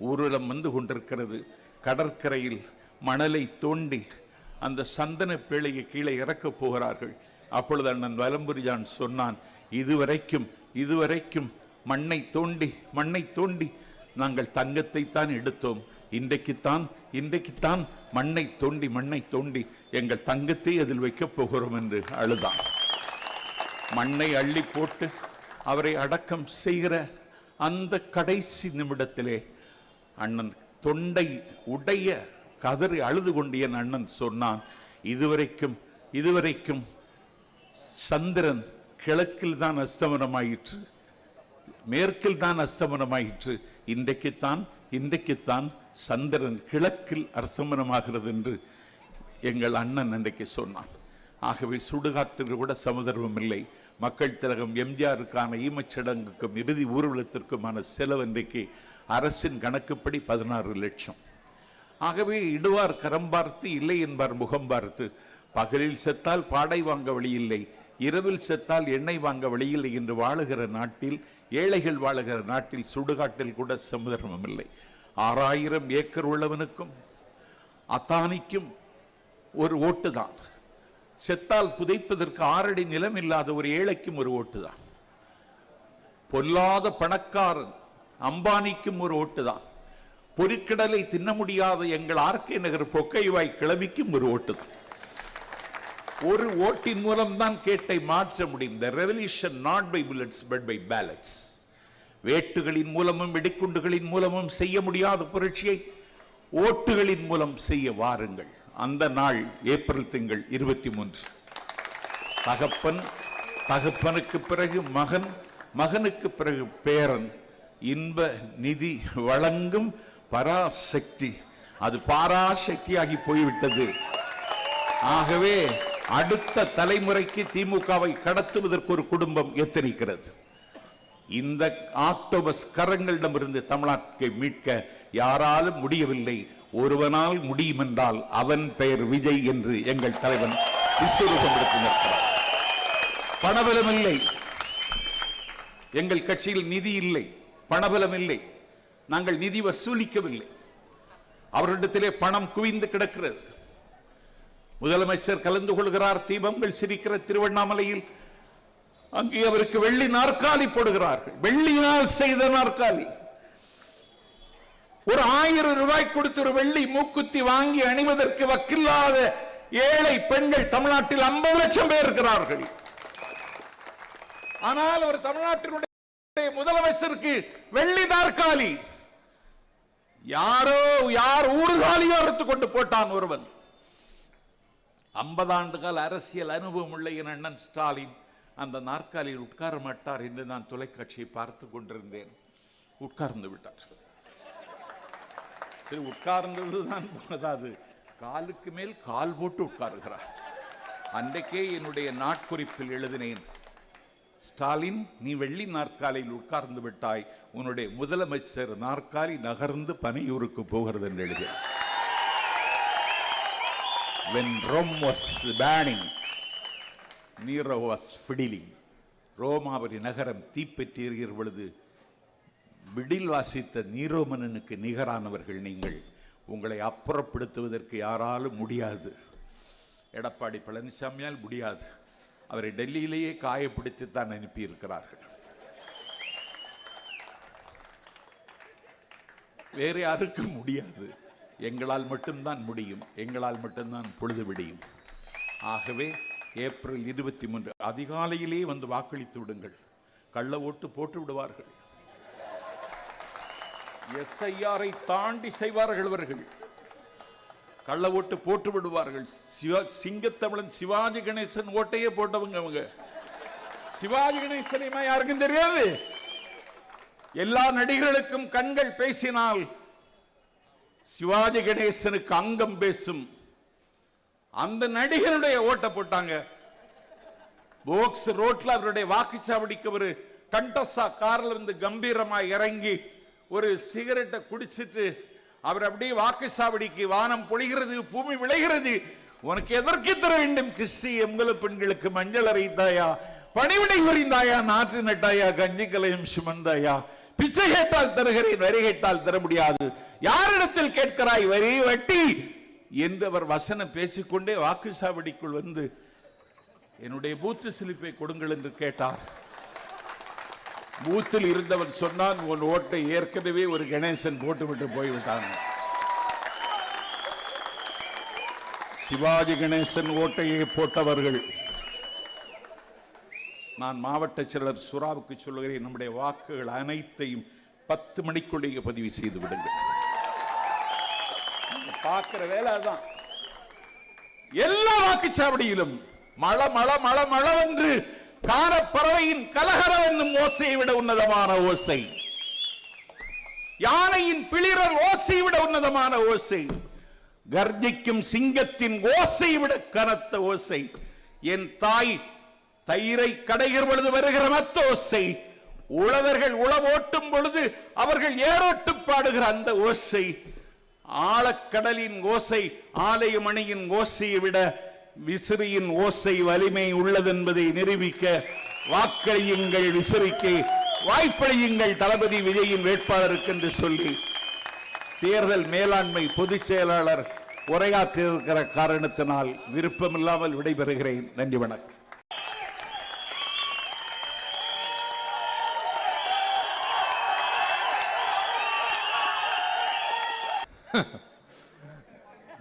ஊர்வலம் வந்து கொண்டிருக்கிறது. கடற்கரையில் மணலை தோண்டி அந்த சந்தன பேழையை கீழே இறக்கப் போகிறார்கள். அப்பொழுது அண்ணன் வலம்புரி ஜான் சொன்னான், இதுவரைக்கும் மண்ணை தோண்டி நாங்கள் தங்கத்தை தான் எடுத்தோம், இன்றைக்குத்தான் மண்ணை தோண்டி எங்கள் தங்கத்தை அதில் வைக்கப் போகிறோம் என்று அழுதான். மண்ணை அள்ளி போட்டு அவரை அடக்கம் செய்கிற அந்த கடைசி நிமிடத்திலே அண்ணன் தொண்டை உடைய கதறி அழுது கொண்டு என் அண்ணன் சொன்னான், இதுவரைக்கும் சந்திரன் கிழக்கில் தான் அஸ்தமனமாயிற்று, மேற்கில் தான் அஸ்தமனமாயிற்று, இன்றைக்குத்தான் சந்திரன் கிழக்கில் அஸ்தமனமாகிறது என்று எங்கள் அண்ணன் அன்றைக்கு சொன்னான். ஆகவே சுடுகாட்டில் கூட சமதர்மம் இல்லை. மக்கள் திலகம் எம்ஜிஆருக்கான ஈமச்சடங்குக்கும் இறுதி ஊர்வலத்திற்குமான செலவு இன்றைக்கு அரசின் கணக்குப்படி 16 லட்சம். ஆகவே இடுவார் கரம் பார்த்து, இல்லை என்பார் முகம் பார்த்து. பகலில் செத்தால் பாடை வாங்க வழி இல்லை, இரவில் செத்தால் எண்ணெய் வாங்க வழி இல்லை என்று வாழுகிற நாட்டில், ஏழைகள் வாழுகிற நாட்டில் சுடுகாட்டில் கூட சமதர்மம் இல்லை. 6000 ஏக்கர் உள்ளவனுக்கும் அத்தானிக்கும் ஒரு ஓட்டு தான். செத்தால் புதைப்பதற்கு 6 அடி நிலம் இல்லாத ஒரு ஏழைக்கும் ஒரு ஓட்டு தான். பொல்லாத பணக்காரன் அம்பானிக்கும் ஒரு ஓட்டு தான். பொறிக்கடலை தின்ன முடியாத எங்கள் ஆர்கே நகர் பொக்கைவாய் கிளவிக்கும் ஒரு ஓட்டு தான். ஒரு ஓட்டின் மூலம் தான் கேட்டை மாற்ற முடியும். The revolution not by bullets but by ballots. வேட்டுகளின் மூலமும் வெடிக்குண்டுகளின் மூலமும் செய்ய முடியாத புரட்சியை ஓட்டுகளின் மூலம் செய்ய வாருங்கள். அந்த நாள் ஏப்ரல் திங்கள் 23. தகப்பனுக்கு பிறகு மகன், மகனுக்கு பிறகு பேரன், இன்ப நிதி வழங்கும் பராசக்தி, அது பாராசக்தியாகி போய்விட்டது. ஆகவே அடுத்த தலைமுறைக்கு திமுகவை கடத்துவதற்கு ஒரு குடும்பம் எத்தனிக்கிறது. இந்த ஆக்டோபஸ் கரங்களிடமிருந்து தமிழ்நாட்டை மீட்க யாராலும் முடியவில்லை. ஒருவனால் முடியும் என்றால் அவன் பெயர் விஜய் என்று எங்கள் தலைவன் விஸ்வரூபம் எடுத்து நிற்கிறார். பணபலம் இல்லை. எங்கள் கட்சியில் நிதி இல்லை, பணபலம் இல்லை. நாங்கள் நிதி வசூலிக்கவில்லை. அவரிடத்திலே பணம் குவிந்து கிடக்கிறது. முதலமைச்சர் கலந்து கொள்கிறார், தீபங்கள் சிரிக்கிற திருவண்ணாமலையில். அங்கே அவருக்கு வெள்ளி நாற்காலி போடுகிறார்கள். வெள்ளியினால் செய்த நாற்காலி. ஒரு 1000 ரூபாய் கொடுத்து ஒரு வெள்ளி மூக்குத்தி வாங்கி அணிவதற்கு வக்கில்லாத ஏழை பெண்கள் தமிழ்நாட்டில் 50 லட்சம் பேர் இருக்கிறார்கள். ஆனால் அவர் தமிழ்நாட்டினுடைய முதலமைச்சருக்கு வெள்ளி நாற்காலி. யார் ஊறுகாலியோ அறுத்து கொண்டு போட்டான் ஒருவன். 50 ஆண்டுகால அரசியல் அனுபவம் உள்ள என் அண்ணன் ஸ்டாலின் அந்த நாற்காலியில் உட்கார மாட்டார் என்று நான் தொலைக்காட்சியை பார்த்து கொண்டிருந்தேன். உட்கார்ந்து விட்டார். உட்கார்ந்ததுதான் போதாது, காலுக்கு மேல் கால் போட்டு உட்காருகிறார். அன்றைக்கே என்னுடைய நாட்குறிப்பில் எழுதினேன், ஸ்டாலின் நீ வெள்ளி நாற்காலியில் உட்கார்ந்து விட்டாய், உன்னுடைய முதலமைச்சர் நாற்காலி நகர்ந்து பனையூருக்கு போகிறது என்று எழுதினேன். When Rome was burning, Nero was fiddling. ரோமாவரி நகரம் தீப்பற்றி எரிகிற பொழுது விடில் வாசித்த நீரோ மன்னனுக்கு நிகரானவர்கள் நீங்கள். உங்களை அப்புறப்படுத்துவதற்கு யாராலும் முடியாது. எடப்பாடி பழனிசாமியால் முடியாது. அவரை டெல்லியிலேயே காயப்படுத்தித்தான் அனுப்பியிருக்கிறார்கள். வேறு யாருக்கும் முடியாது. எங்களால் மட்டும்தான் முடியும். எங்களால் மட்டும்தான் பொழுது விடியும். ஆகவே ஏப்ரல் 23 அதிகாலையிலே வந்து வாக்களித்து விடுங்கள். கள்ள ஓட்டு போட்டு விடுவார்கள். எஸ்ஐஆரை தாண்டி செய்வார்கள் அவர்கள். கள்ள ஓட்டு போட்டு விடுவார்கள். சிங்கத்தமிழன் சிவாஜி கணேசன் ஓட்டையே போட்டவங்க அவங்க. சிவாஜி கணேசனையுமா யாருக்கும் தெரியாது. எல்லா நடிகர்களுக்கும் கண்கள் பேசினால் சிவாஜி கணேசனுக்கு அங்கம் பேசும். அந்த நடிகருடைய ஓட்ட போட்டாங்க. போக்ஸ் ரோட்ல அவருடைய வாக்குச்சாவடிக்கு ஒரு கண்டசா கார்ல இருந்து கம்பீரமா இறங்கி ஒரு சிகரெட்டை குடிச்சிட்டு அவர் அப்படியே வாக்குச்சாவடிக்கு, வானம் பொழிகிறது, பூமி விளைகிறது, உனக்கு எதற்கு தர வேண்டும் கிறிஸ்தி எம்கல பெண்களுக்கு மஞ்சள் அரைத்தாயா, பணிவிடை புரிந்தாயா, நாற்று நட்டாயா, கஞ்சி கலையும் சுமந்தாயா, பிச்சை கேட்டால் தருகிறேன், வரி கேட்டால் தர முடியாது, யாரிடத்தில் கேட்கிறாய் வரி வட்டி என்று அவர் வசனம் பேசிக்கொண்டே வாக்குச்சாவடிக்குள் வந்து என்னுடைய பூத்து சிலிப்பை கொடுங்கள் என்று கேட்டார். பூத்தில் இருந்தவன் சொன்னான், உன் ஓட்டை ஏற்கனவே ஒரு கணேசன் போட்டுவிட்டு போய்விட்டான். சிவாஜி கணேசன் ஓட்டையை போட்டவர்கள். நான் மாவட்ட செயலர் சுறாவுக்கு சொல்லுகிறேன், நம்முடைய வாக்குகள் அனைத்தையும் 10 மணிக்குள்ளேயே பதிவு செய்து விடுங்கள். பார்க்கிற வேலை தான். எல்லா வாக்குச்சாவடியிலும் மழ மழ மழ மழவென்று காரப்பறவையின் கலகரம் என்னும் ஓசையை விட உன்னதமான ஓசை, யானையின் பிளிரல் ஓசையை விட உன்னதமான ஓசை, கர்ஜிக்கும் சிங்கத்தின் ஓசையை விட கனத்த ஓசை, என் தாய் தயிரை கடைகிற பொழுது வருகிற மத்த ஓசை, உழவர்கள் உழவோட்டும் பொழுது அவர்கள் ஏரோட்டு பாடுகிற அந்த ஓசை, ஆழக்கடலின் ஓசை ஆலயமணியின் ஓசையை விட விசிறியின் ஓசை வலிமை உள்ளது என்பதை நிரூபிக்க வாக்களியுங்கள் விசிறிக்கு, வாய்ப்பளியுங்கள் தளபதி விஜயின் வேட்பாளருக்கு என்று சொல்லி தேர்தல் மேலாண்மை பொதுச் செயலாளர் உரையாற்றியிருக்கிற காரணத்தினால் விருப்பமில்லாமல் விடைபெறுகிறேன். நன்றி, வணக்கம்.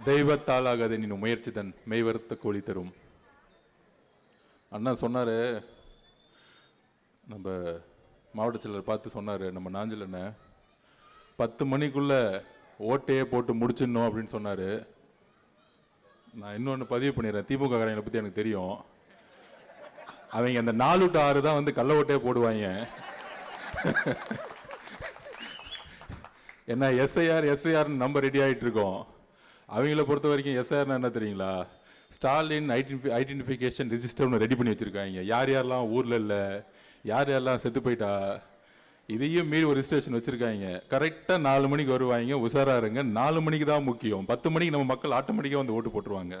தெய்வத்தாலாகாத நீ முயற்சி தன் மெய்வருத்த கோழி தரும். அண்ணா சொன்னாரு, நம்ம மாவட்ட செயலர் பார்த்து சொன்னாரு, நம்ம நாஞ்சில் அண்ணன் 10 மணிக்குள்ள ஓட்டையே போட்டு முடிச்சிடணும் அப்படின்னு சொன்னாரு. நான் இன்னொன்று பதிவு பண்ணிடுறேன், திமுக காரங்களை பற்றி எனக்கு தெரியும். அவங்க அந்த 4 to 6 தான் வந்து கள்ள ஓட்டையே போடுவாங்க. ஏன்னா எஸ்ஐஆர் நம்ம ரெடி ஆகிட்டு இருக்கோம். அவங்கள பொறுத்த வரைக்கும் எஸ்ஐஆர்னா என்ன தெரியுங்களா, ஸ்டாலின் ஐடென்டிஃபிகேஷன் ரிஜிஸ்டர் ஒன்று ரெடி பண்ணி வச்சுருக்காங்க. யார் யாரெல்லாம் ஊரில் இல்லை, யார் யாரெல்லாம் செத்து போயிட்டா, இதையும் மீறி ஒரு ரிஜிஸ்ட்ரேஷன் வச்சுருக்காங்க. கரெக்டாக 4 மணிக்கு வருவாங்க, உஷாராக இருங்க. 4 மணிக்கு தான் முக்கியம். 10 மணிக்கு நம்ம மக்கள் ஆட்டோமேட்டிக்காக வந்து ஓட்டு போட்டுருவாங்க.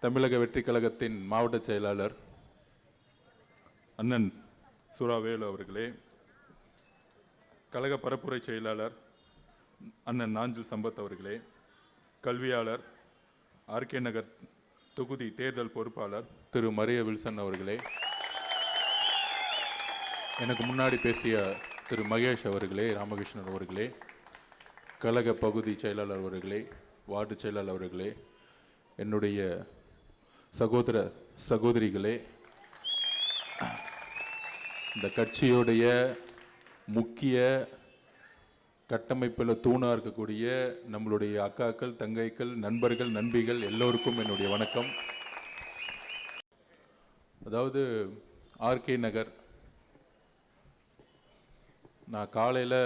தமிழக வெற்றி கழகத்தின் மாவட்ட செயலாளர் அண்ணன் சுராவேலு அவர்களே, கழக பரப்புரை செயலாளர் அண்ணன் நாஞ்சில் சம்பத் அவர்களே, கல்வியாளர் ஆர்கே நகர் தொகுதி தேர்தல் பொறுப்பாளர் திரு மரிய வில்சன் அவர்களே, எனக்கு முன்னாடி பேசிய திரு மகேஷ் அவர்களே, ராமகிருஷ்ணன் அவர்களே, கழக பகுதி செயலாளர் அவர்களே, வார்டு செயலாளர் அவர்களே, என்னுடைய சகோதர சகோதரிகளே, இந்த கட்சியுடைய முக்கிய கட்டமைப்பில் தூணாக இருக்கக்கூடிய நம்மளுடைய அக்காக்கள், தங்கைகள், நண்பர்கள், நண்பிகள் எல்லோருக்கும் என்னுடைய வணக்கம். அதாவது ஆர்கே நகர், நான் காலையில்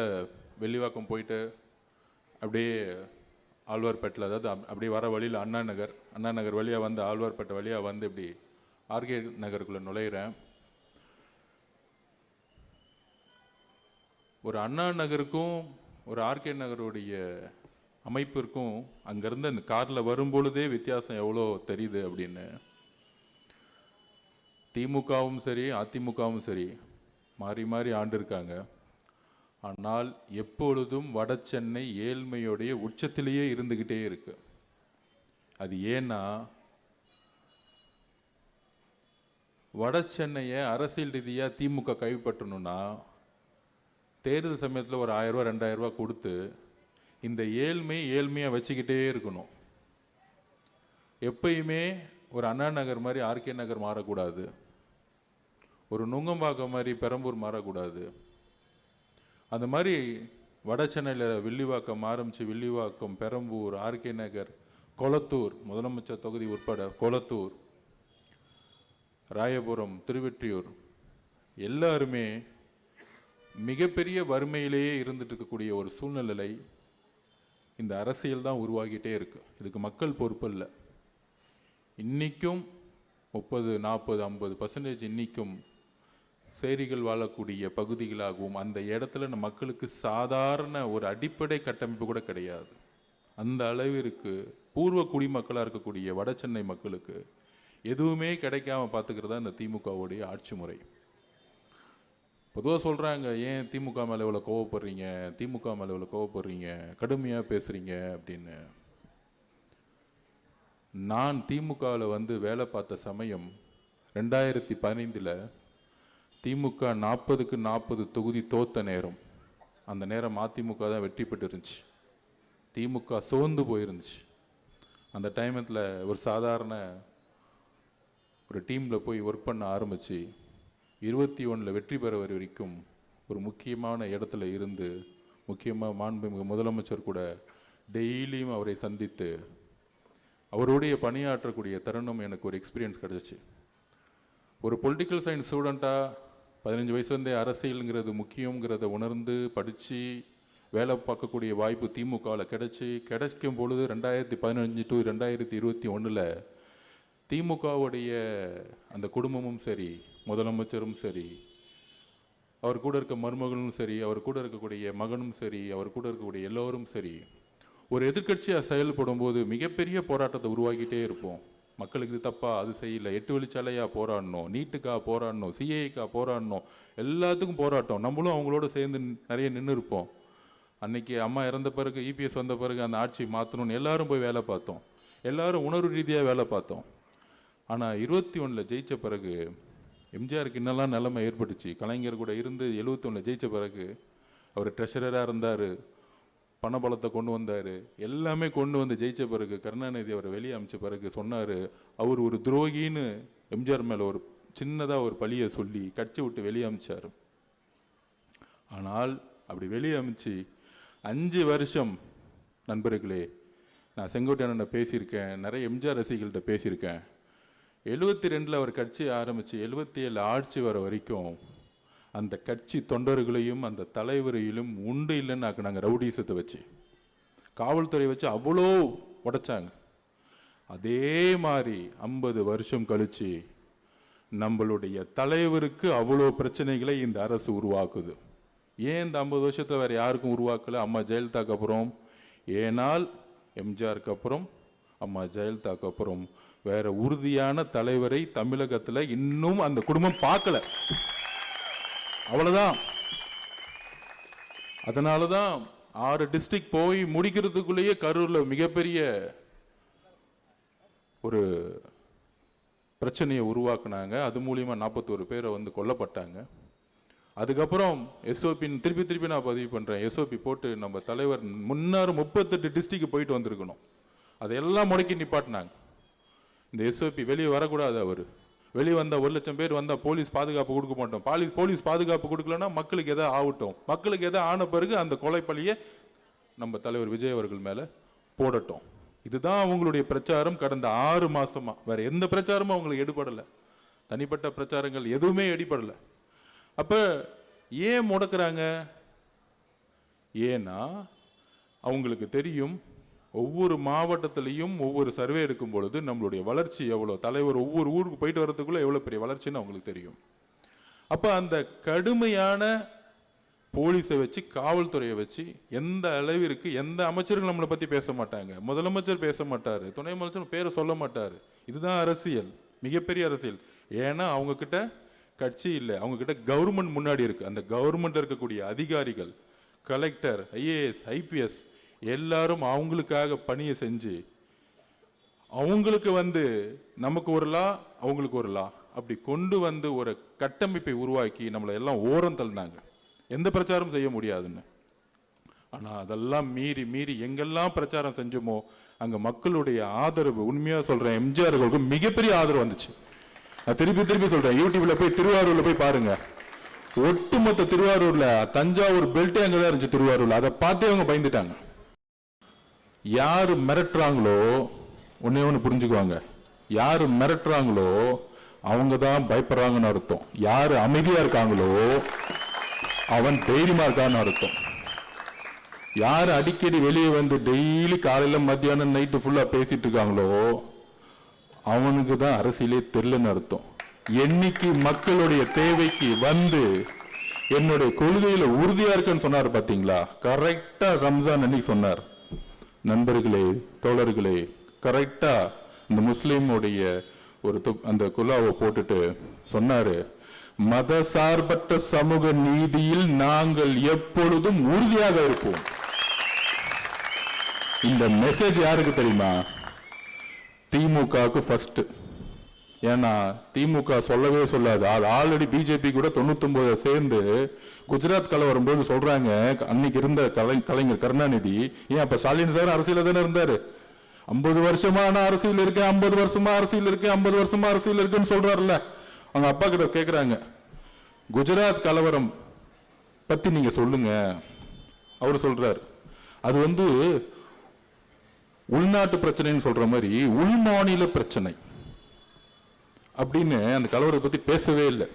வெள்ளிவாக்கம் போயிட்டு அப்படியே ஆழ்வார்பேட்டில், அதாவது அப்படியே வர வழியில் அண்ணா நகர் வழியாக வந்து ஆழ்வார்பேட்டை வழியாக வந்து இப்படி ஆர்கே நகருக்குள்ளே நுழையிறேன். ஒரு அண்ணா நகருக்கும் ஒரு ஆர்கே நகருடைய அமைப்பிற்கும் அங்கேருந்து அந்த காரில் வரும்பொழுதே வித்தியாசம் எவ்வளோ தெரியுது அப்படின்னு. திமுகவும் சரி அதிமுகவும் சரி மாறி மாறி ஆண்டிருக்காங்க. ஆனால் எப்பொழுதும் வட சென்னை ஏழ்மையுடைய உச்சத்திலேயே இருந்துக்கிட்டே இருக்கு. அது ஏன்னா வட சென்னையை அரசியல் ரீதியாக திமுக கைப்பற்றணும்னா தேர்தல் சமயத்தில் ஒரு 1000 ரூபா 2000 ரூபா கொடுத்து இந்த ஏழ்மையாக வச்சுக்கிட்டே இருக்கணும். எப்பயுமே ஒரு அண்ணா நகர் மாதிரி ஆர்கே நகர் மாறக்கூடாது, ஒரு நுங்கம்பாக்கம் மாதிரி பெரம்பூர் மாறக்கூடாது. அந்த மாதிரி வட சென்னையில் வில்லிவாக்கம் ஆரம்பித்து வில்லிவாக்கம், பெரம்பூர், ஆர்கே நகர், கொளத்தூர், முதலமைச்சர் தொகுதி உட்பட கொளத்தூர், ராயபுரம், திருவெற்றியூர் எல்லாருமே மிகப்பெரிய வறுமையிலேயே இருந்துட்டு இருக்கக்கூடிய ஒரு சூழ்நிலை இந்த அரசியல் தான் உருவாகிட்டே இருக்கு. இதுக்கு மக்கள் பொறுப்பு இல்லை. இன்னைக்கும் 30, 40, 50% இன்னைக்கும் சேரிகள் வாழக்கூடிய பகுதிகளாகவும் அந்த இடத்துல மக்களுக்கு சாதாரண ஒரு அடிப்படை கட்டமைப்பு கூட கிடையாது. அந்த அளவிற்கு பூர்வ குடிமக்களாக இருக்கக்கூடிய வட சென்னை மக்களுக்கு எதுவுமே கிடைக்காம பார்த்துக்கிறதா இந்த திமுகவுடைய ஆட்சி முறை. பொதுவாக சொல்கிறாங்க, ஏன் திமுக மேலே இவ்வளோ கோவப்படுறீங்க, கடுமையாக பேசுகிறீங்க அப்படின்னு. நான் திமுகவில் வந்து வேலை பார்த்த சமயம் 2015 திமுக 40க்கு 40 தொகுதி தோத்த நேரம். அந்த நேரம் அதிமுக தான் வெற்றி பெற்று இருந்துச்சு, திமுக சோர்ந்து போயிருந்துச்சு. அந்த டைமத்தில் ஒரு சாதாரண ஒரு டீமில் போய் ஒர்க் பண்ண ஆரம்பித்து 21 வெற்றி பெற வரைக்கும் ஒரு முக்கியமான இடத்துல இருந்து, முக்கியமாக மாண்புமிகு முதலமைச்சர் கூட டெய்லியும் அவரை சந்தித்து அவருடைய பணியாற்றக்கூடிய தருணம் எனக்கு ஒரு எக்ஸ்பீரியன்ஸ் கிடச்சிச்சு. ஒரு பொலிட்டிக்கல் சயின்ஸ் ஸ்டூடெண்ட்டாக 15 வயசுலேருந்தே அரசியலுங்கிறது முக்கியங்கிறத உணர்ந்து படித்து வேலை பார்க்கக்கூடிய வாய்ப்பு திமுகவில் கிடைக்கும் பொழுது 2015 to 2021 திமுகவுடைய அந்த குடும்பமும் சரி, முதலமைச்சரும் சரி, அவர் கூட இருக்க மருமகளும் சரி, அவர் கூட இருக்கக்கூடிய மகனும் சரி, அவர் கூட இருக்கக்கூடிய எல்லோரும் சரி, ஒரு எதிர்க்கட்சியாக செயல்படும் போது மிகப்பெரிய போராட்டத்தை உருவாக்கிட்டே இருப்போம். மக்களுக்கு இது தப்பா, அது செய்யலை, 8 வழிச்சாலையாக போராடணும், நீட்டுக்காக போராடணும், சிஏக்காக போராடணும், எல்லாத்துக்கும் போராட்டம். நம்மளும் அவங்களோட சேர்ந்து நிறைய நின்று இருப்போம். அன்னைக்கு அம்மா இறந்த பிறகு, இபிஎஸ் வந்த பிறகு அந்த ஆட்சி மாற்றணும்னு எல்லாரும் போய் வேலை பார்த்தோம், எல்லாரும் உணர்வு ரீதியாக வேலை பார்த்தோம். ஆனால் 21 ஜெயித்த பிறகு எம்ஜிஆருக்கு இன்னெல்லாம் நிலைமை ஏற்பட்டுச்சு. கலைஞர் கூட இருந்து 71 ஜெயித்த பிறகு அவர் ட்ரெஷரராக இருந்தார், பணபலத்தை கொண்டு வந்தார், எல்லாமே கொண்டு வந்து ஜெயித்த பிறகு கருணாநிதி அவரை வெளியே அமைச்ச பிறகு சொன்னார், அவர் ஒரு துரோகின்னு எம்ஜிஆர் மேலே ஒரு சின்னதாக ஒரு பழியை சொல்லி கட்சி விட்டு வெளியே அமைச்சார். ஆனால் அப்படி வெளியே அமைச்சு 5 வருஷம் நண்பர்களே, நான் செங்கோட்டையன்கிட்ட பேசியிருக்கேன், நிறைய எம்ஜிஆர் ரசிகர்கள்ட்ட பேசியிருக்கேன். 72 அவர் கட்சி ஆரம்பித்து 77 ஆட்சி வர வரைக்கும் அந்த கட்சி தொண்டர்களையும் அந்த தலைவரையிலும் உண்டு இல்லைன்னு ஆக்குனாங்க. ரவுடிசத்தை வச்சு, காவல்துறை வச்சு அவ்வளோ உடைச்சாங்க. அதே மாதிரி 50 வருஷம் கழிச்சு நம்மளுடைய தலைவருக்கு அவ்வளோ பிரச்சனைகளை இந்த அரசு உருவாக்குது. ஏன் இந்த 50 வருஷத்தில் வேறு யாருக்கும் உருவாக்கலை? அம்மா ஜெயலலிதாக்கு அப்புறம், ஏனால் எம்ஜிஆருக்கு அப்புறம், அம்மா ஜெயலலிதாக்கு அப்புறம் வேற உறுதியான தலைவரை தமிழகத்தில் இன்னும் அந்த குடும்பம் பார்க்கல. அவ்வளவுதான். அதனாலதான் 6 டிஸ்ட்ரிக்ட் போய் முடிக்கிறதுக்குள்ளேயே கரூர்ல மிகப்பெரிய ஒரு பிரச்சனையை உருவாக்குனாங்க. அது மூலியமா 41 பேரை வந்து கொல்லப்பட்டாங்க. அதுக்கப்புறம் எஸ்ஓபி திருப்பி நான் பதிவு பண்றேன். எஸ்ஓபி போட்டு நம்ம தலைவர் முன்னாறு 38 டிஸ்ட்ரிக்ட் போயிட்டு வந்திருக்கணும். அதையெல்லாம் முடக்கி நிப்பாட்டினாங்க. இந்த எஸ்ஓபி வெளியே வரக்கூடாது. அவர் வெளியே வந்தா 1 லட்சம் பேர் வந்தா போலீஸ் பாதுகாப்பு கொடுக்க மாட்டோம். போலீஸ் பாதுகாப்பு கொடுக்கலன்னா மக்களுக்கு எதாவது ஆகட்டும். மக்களுக்கு எதாவது ஆன பிறகு அந்த கொலை பழியை நம்ம தலைவர் விஜய் அவர்கள் மேல போடட்டும். இதுதான் அவங்களுடைய பிரச்சாரம் கடந்த 6 மாசமா. வேற எந்த பிரச்சாரமும் அவங்களுக்கு எடுபடல. தனிப்பட்ட பிரச்சாரங்கள் எதுவுமே எடுபடல. அப்ப ஏன் முடக்குறாங்க? ஏன்னா அவங்களுக்கு தெரியும் ஒவ்வொரு மாவட்டத்திலையும் ஒவ்வொரு சர்வே எடுக்கும் பொழுது நம்மளுடைய வளர்ச்சி எவ்வளவு, தலைவர் ஒவ்வொரு ஊருக்கு போயிட்டு வர்றதுக்குள்ள எவ்வளவு பெரிய வளர்ச்சின்னு அவங்களுக்கு தெரியும். அப்ப அந்த கடுமையான போலீஸை வச்சு காவல்துறையை வச்சு எந்த அளவிற்கு எந்த அமைச்சர்கள் நம்மளை பத்தி பேச மாட்டாங்க. முதலமைச்சர் பேச மாட்டாரு, துணை முதலமைச்சர் பேரை சொல்ல மாட்டாரு. இதுதான் அரசியல், மிகப்பெரிய அரசியல். ஏன்னா அவங்க கிட்ட கட்சி இல்லை, அவங்க கிட்ட கவர்மெண்ட் முன்னாடி இருக்கு. அந்த கவர்மெண்ட் இருக்கக்கூடிய அதிகாரிகள், கலெக்டர், ஐஏஎஸ், ஐபிஎஸ் எல்லாரும் அவங்களுக்காக பணியை செஞ்சு அவங்களுக்கு வந்து நமக்கு ஒரு லா அவங்களுக்கு ஒரு லா அப்படி கொண்டு வந்து ஒரு கட்டமைப்பை உருவாக்கி நம்மளை எல்லாம் ஓரம் தள்ளினாங்க. எந்த பிரச்சாரம் செய்ய முடியாதுன்னு. ஆனா அதெல்லாம் மீறி மீறி எங்கெல்லாம் பிரச்சாரம் செஞ்சோமோ அங்க மக்களுடைய ஆதரவு, உண்மையா சொல்றேன், எம்ஜிஆர் அவர்களுக்கு மிகப்பெரிய ஆதரவு வந்துச்சு. நான் திருப்பி சொல்றேன், யூடியூப்ல போய் திருவாரூர்ல போய் பாருங்க. ஒட்டுமொத்த திருவாரூர்ல தஞ்சாவூர் பெல்ட்டே அங்கதான் இருந்துச்சு. திருவாரூர்ல அதை பார்த்தே அவங்க பயந்துட்டாங்க. யாரு மிரட்டுறாங்களோ ஒன்னே ஒன்று புரிஞ்சுக்குவாங்க, யாரு மிரட்டுறாங்களோ அவங்க தான் பயப்படுறாங்கன்னு அர்த்தம். யாரு அமைதியா இருக்காங்களோ அவன் தைரியமா இருக்கான்னு அர்த்தம். யாரு அடிக்கடி வெளியே வந்து டெய்லி காலையில மத்தியானம் நைட்டு ஃபுல்லா பேசிட்டு இருக்காங்களோ அவனுக்கு தான் அரசியலே தெரியலன்னு அர்த்தம். என்னைக்கு மக்களுடைய தேவைக்கு வந்து என்னுடைய கொள்கையில உறுதியா இருக்குன்னு சொன்னார் பாத்தீங்களா, கரெக்டா ரம்ஜான் அன்னைக்கு சொன்னார். நண்பர்களே, தோழர்களே, கரெக்டா இந்த முஸ்லீமுடைய ஒரு அந்த குலாவை போட்டுட்டு சொன்னாரு, மத சார்பற்ற சமூக நீதியில் நாங்கள் எப்பொழுதும் உறுதியாக இருப்போம். இந்த மெசேஜ் யாருக்கு தெரியுமா? திமுகவுக்கு ஃபர்ஸ்ட். ஏன்னா திமுக சொல்லவே சொல்லாது. ஆல்ரெடி பிஜேபி கூட 99 சேர்ந்து குஜராத் கலவரம் போது சொல்றாங்க, அன்னைக்கு இருந்த கலைஞர் கருணாநிதி, ஏன் அப்ப ஸ்டாலின் சார் அரசியல தானே இருந்தாரு, 50 வருஷமா நான் அரசியல் இருக்கேன், 50 வருஷமா அரசியல் இருக்கேன், 50 வருஷமா அரசியல் இருக்குன்னு சொல்றாருல்ல. அவங்க அப்பா கிட்ட கேக்குறாங்க, குஜராத் கலவரம் பத்தி நீங்க சொல்லுங்க. அவர் சொல்றாரு, அது வந்து உள்நாட்டு பிரச்சனைன்னு சொல்ற மாதிரி உள்மாநில பிரச்சனை அப்படின்னு அந்த கலவரத்தை பத்தி பேசவே இல்லை.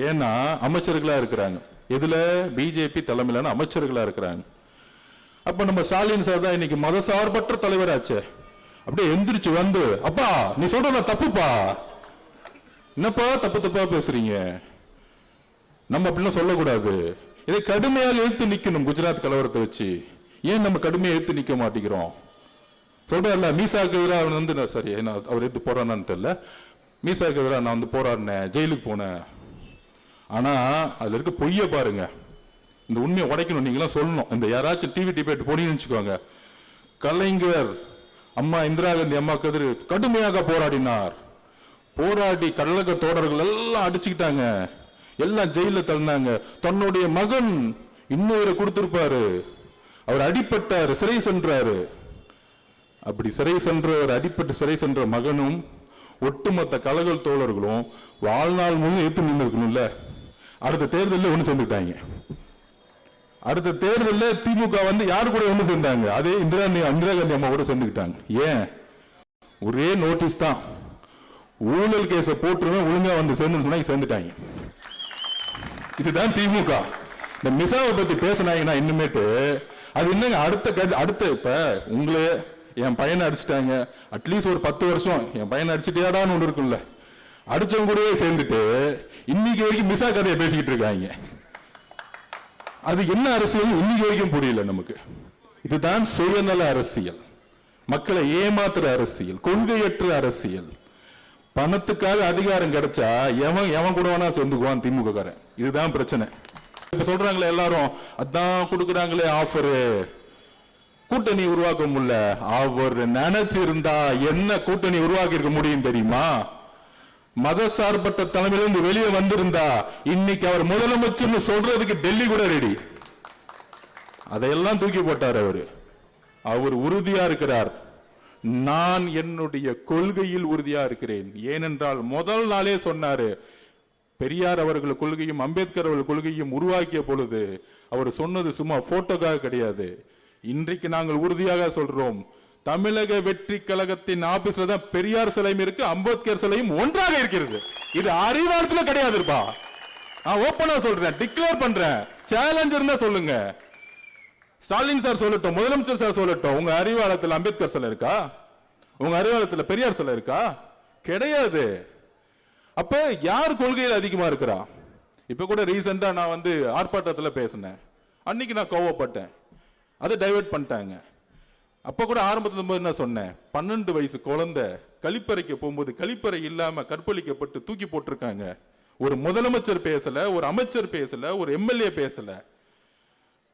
ஏன்னா அமைச்சர்களா இருக்கிறாங்க. இதுல பிஜேபி தலைமையிலான அமைச்சர்களா இருக்கிறாங்க. அப்ப நம்ம ஸ்டாலின் சார் தான் இன்னைக்கு மதசார்பற்ற தலைவராச்சே. அப்படியே எந்திரிச்சு வந்து, அப்பா நீ சொல்றத தப்புப்பா, என்னப்பா தப்பா பேசுறீங்க, நம்ம அப்படிலாம் சொல்லக்கூடாது, இதை கடுமையாக எதிர்த்து நிக்கணும். குஜராத் கலவரத்தை வச்சு ஏன் நம்ம கடுமையாக எதிர்த்து நிக்க மாட்டேங்கிறோம்? சொல்றல மீசாக்கு எதிராக வந்து சரி அவர் எதிர்த்து போறான்னு தெரியல, மீசாக்கு எதிராக நான் வந்து போராடினேன், ஜெயிலுக்கு போனேன். ஆனா அதுல இருக்க பொய்ய பாருங்க. இந்த உண்மையை உடைக்கணும், நீங்களாம் சொல்லணும். இந்த யாராச்சும் டிவி டிபேட் போனீங்கன்னு வச்சுக்கோங்க, கலைஞர் அம்மா இந்திரா காந்தி அம்மா கதிர் கடுமையாக போராடினார், போராடி கழக தோழர்கள் எல்லாம் அடிச்சுக்கிட்டாங்க, எல்லாம் ஜெயில தள்ளினாங்க. தன்னுடைய மகன் இன்னொரு கொடுத்திருப்பாரு, அவர் அடிப்பட்டாரு, சிறை சென்றாரு. அப்படி சிறை சென்றவர், அடிப்பட்டு சிறை சென்ற மகனும் ஒட்டுமொத்த கழக தோழர்களும் வாழ்நாள் முழு எதிர்த்து நின்று இருக்கணும்ல. அடுத்த தேர்தலில் ஒண்ணு சேர்ந்துட்டாங்க. அடுத்த தேர்தலில் திமுக வந்து யாரு கூட ஒண்ணு சேர்ந்தாங்க? அதே இந்திரா காந்தி அம்மா கூட சேர்ந்துக்கிட்டாங்க. ஏன்? ஒரே நோட்டீஸ் தான், ஊழல் கேஸ போட்டுருவேன் ஒழுங்கா வந்து சேர்ந்துட்டாங்க. இதுதான் திமுக. இந்த மிசாவை பத்தி பேசினாங்கன்னா இன்னுமேட்டு அது என்னங்க அடுத்த இப்ப உங்களே என் பையனை அடிச்சுட்டாங்க, அட்லீஸ்ட் ஒரு 10 வருஷம் என் பையனை அடிச்சுட்டியாடான்னு ஒன்று இருக்குல்ல, அடிச்சவங்க கூடவே சேர்ந்துட்டு இன்னைக்கு வரைக்கும் மிசா கதையை பேசிக்கிட்டு இருக்காங்க. அது என்ன அரசியல் இன்னைக்கு வரைக்கும் புரியல நமக்கு. இதுதான் சுயநல அரசியல், மக்களை ஏமாத்துற அரசியல், கொள்கையற்ற அரசியல். பணத்துக்காக அதிகாரம் கிடைச்சா எவன் கூட வேணா சேர்ந்துக்குவான் திமுக காரன். இதுதான் பிரச்சனை. இப்ப சொல்றாங்களே எல்லாரும், அதான் கொடுக்குறாங்களே ஆஃபரு, கூட்டணி உருவாக்க முடியல. அவர் நினைச்சிருந்தா என்ன கூட்டணி உருவாக்கி இருக்க முடியும் தெரியுமா? மத சார்பற்ற தலைமையிலிருந்து வெளியே வந்திருந்தா இன்னைக்கு அவர் முதலமைச்சர்னு சொல்றதுக்கு டெல்லி கூட ரெடி. அதையெல்லாம் தூக்கி போட்டார். அவர் உறுதியா இருக்கிறார். நான் என்னுடைய கொள்கையில் உறுதியா இருக்கிறேன். ஏனென்றால் முதல் நாளே சொன்னாரு, பெரியார் அவர்கள் கொள்கையும் அம்பேத்கர் அவர்கள் கொள்கையும் உருவாக்கிய பொழுது அவர் சொன்னது சும்மா போட்டோக்காக கிடையாது. இன்றைக்கு நாங்கள் உறுதியாக சொல்றோம், தமிழக வெற்றி கழகத்தின் ஆபீஸ்ல தான் பெரியார் சிலையும் இருக்கு, அம்பேத்கர் சிலையும் ஒன்றாக இருக்கிறது. இது அறிவாளத்துல கிடையாதுப்பா. நான் ஓப்பனா சொல்றேன், டிக்ளேர் பண்றேன். சேலஞ்ச் இருந்தா சொல்லுங்க. ஸ்டாலின் சார் சொல்லட்டும், முதலமைச்சர் சார் சொல்லட்டும், உங்க அறிவாளத்துல அம்பேத்கர் சிலை இருக்கா? உங்க அறிவாளத்துல பெரியார் சிலை இருக்கா? கிடையாது. அப்ப யார் கொள்கையில் அதிகமா இருக்கிறா? இப்ப கூட ரீசெண்டா நான் ஆர்ப்பாட்டத்துல பேசினேன். அன்னைக்கு நான் கோவப்பட்டேன், அதை டைவர்ட் பண்ணிட்டாங்க. அப்ப கூட ஆரம்பத்துல என்ன சொன்னேன், 12 வயசு குழந்தை கழிப்பறைக்கு போகும்போது கழிப்பறை இல்லாம கற்பழிக்கப்பட்டு தூக்கி போட்டிருக்காங்க. ஒரு முதலமைச்சர் பேசல, ஒரு அமைச்சர் பேசல, ஒரு எம்எல்ஏ பேசல.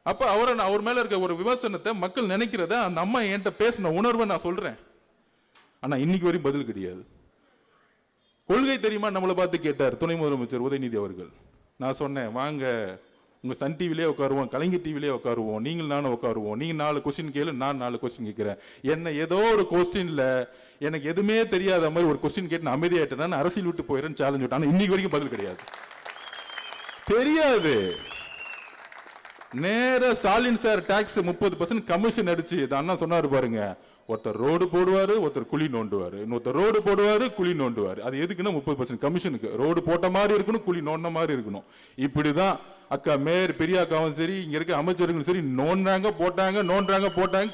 அப்ப அவர் மேல இருக்க ஒரு விமர்சனத்தை மக்கள் நினைக்கிறத அந்த அம்மா என்கிட்ட பேசின உணர்வை நான் சொல்றேன். ஆனா இன்னைக்கு வரையும் பதில் கிடையாது. கொள்கை தெரியுமா நம்மளை பார்த்து கேட்டார் துணை முதலமைச்சர் உதயநிதி அவர்கள். நான் சொன்னேன், வாங்க உங்க சன் டிவிலே உட்காருவோம், கலைஞர் டிவிலே உட்காருவோம், நீங்கள் நானும் உட்காருவோம், நீங்க 4 கொஸ்டின் கேளு, நான் 4 கொஸ்டின் கேட்கிறேன். என்ன ஏதோ ஒரு கொஸ்டின்ல எனக்கு எதுவுமே தெரியாத மாதிரி ஒரு கொஸ்டின் கேட்டு நான் அமைதியாயிட்டேன், நான் அரசியல் விட்டு போயிடுறேன்னு சேலஞ்ச் விட்டேன். இன்னைக்கு வரைக்கும் பதில் கிடையாது. தெரியாது. நேர ஸ்டாலின் சார் டாக்ஸ் 30% கமிஷன் அடிச்சு அண்ணா சொன்னாரு பாருங்க, ஒருத்தர் ரோடு போடுவாரு, ஒருத்தர் குழி நோண்டுவாரு, இன்னொருத்தர் ரோடு போடுவாரு, குழி நோண்டுவாரு. அது எதுக்குன்னா 30% கமிஷனுக்கு. ரோடு போட்ட மாதிரி இருக்கணும், குழி நோண்ட மாதிரி இருக்கணும். இப்படிதான் அக்கா மேயர் பெரியாக்காவும் சரி, இங்க இருக்க அமைச்சர்களும் சரி, நோண்டாங்க போட்டாங்க.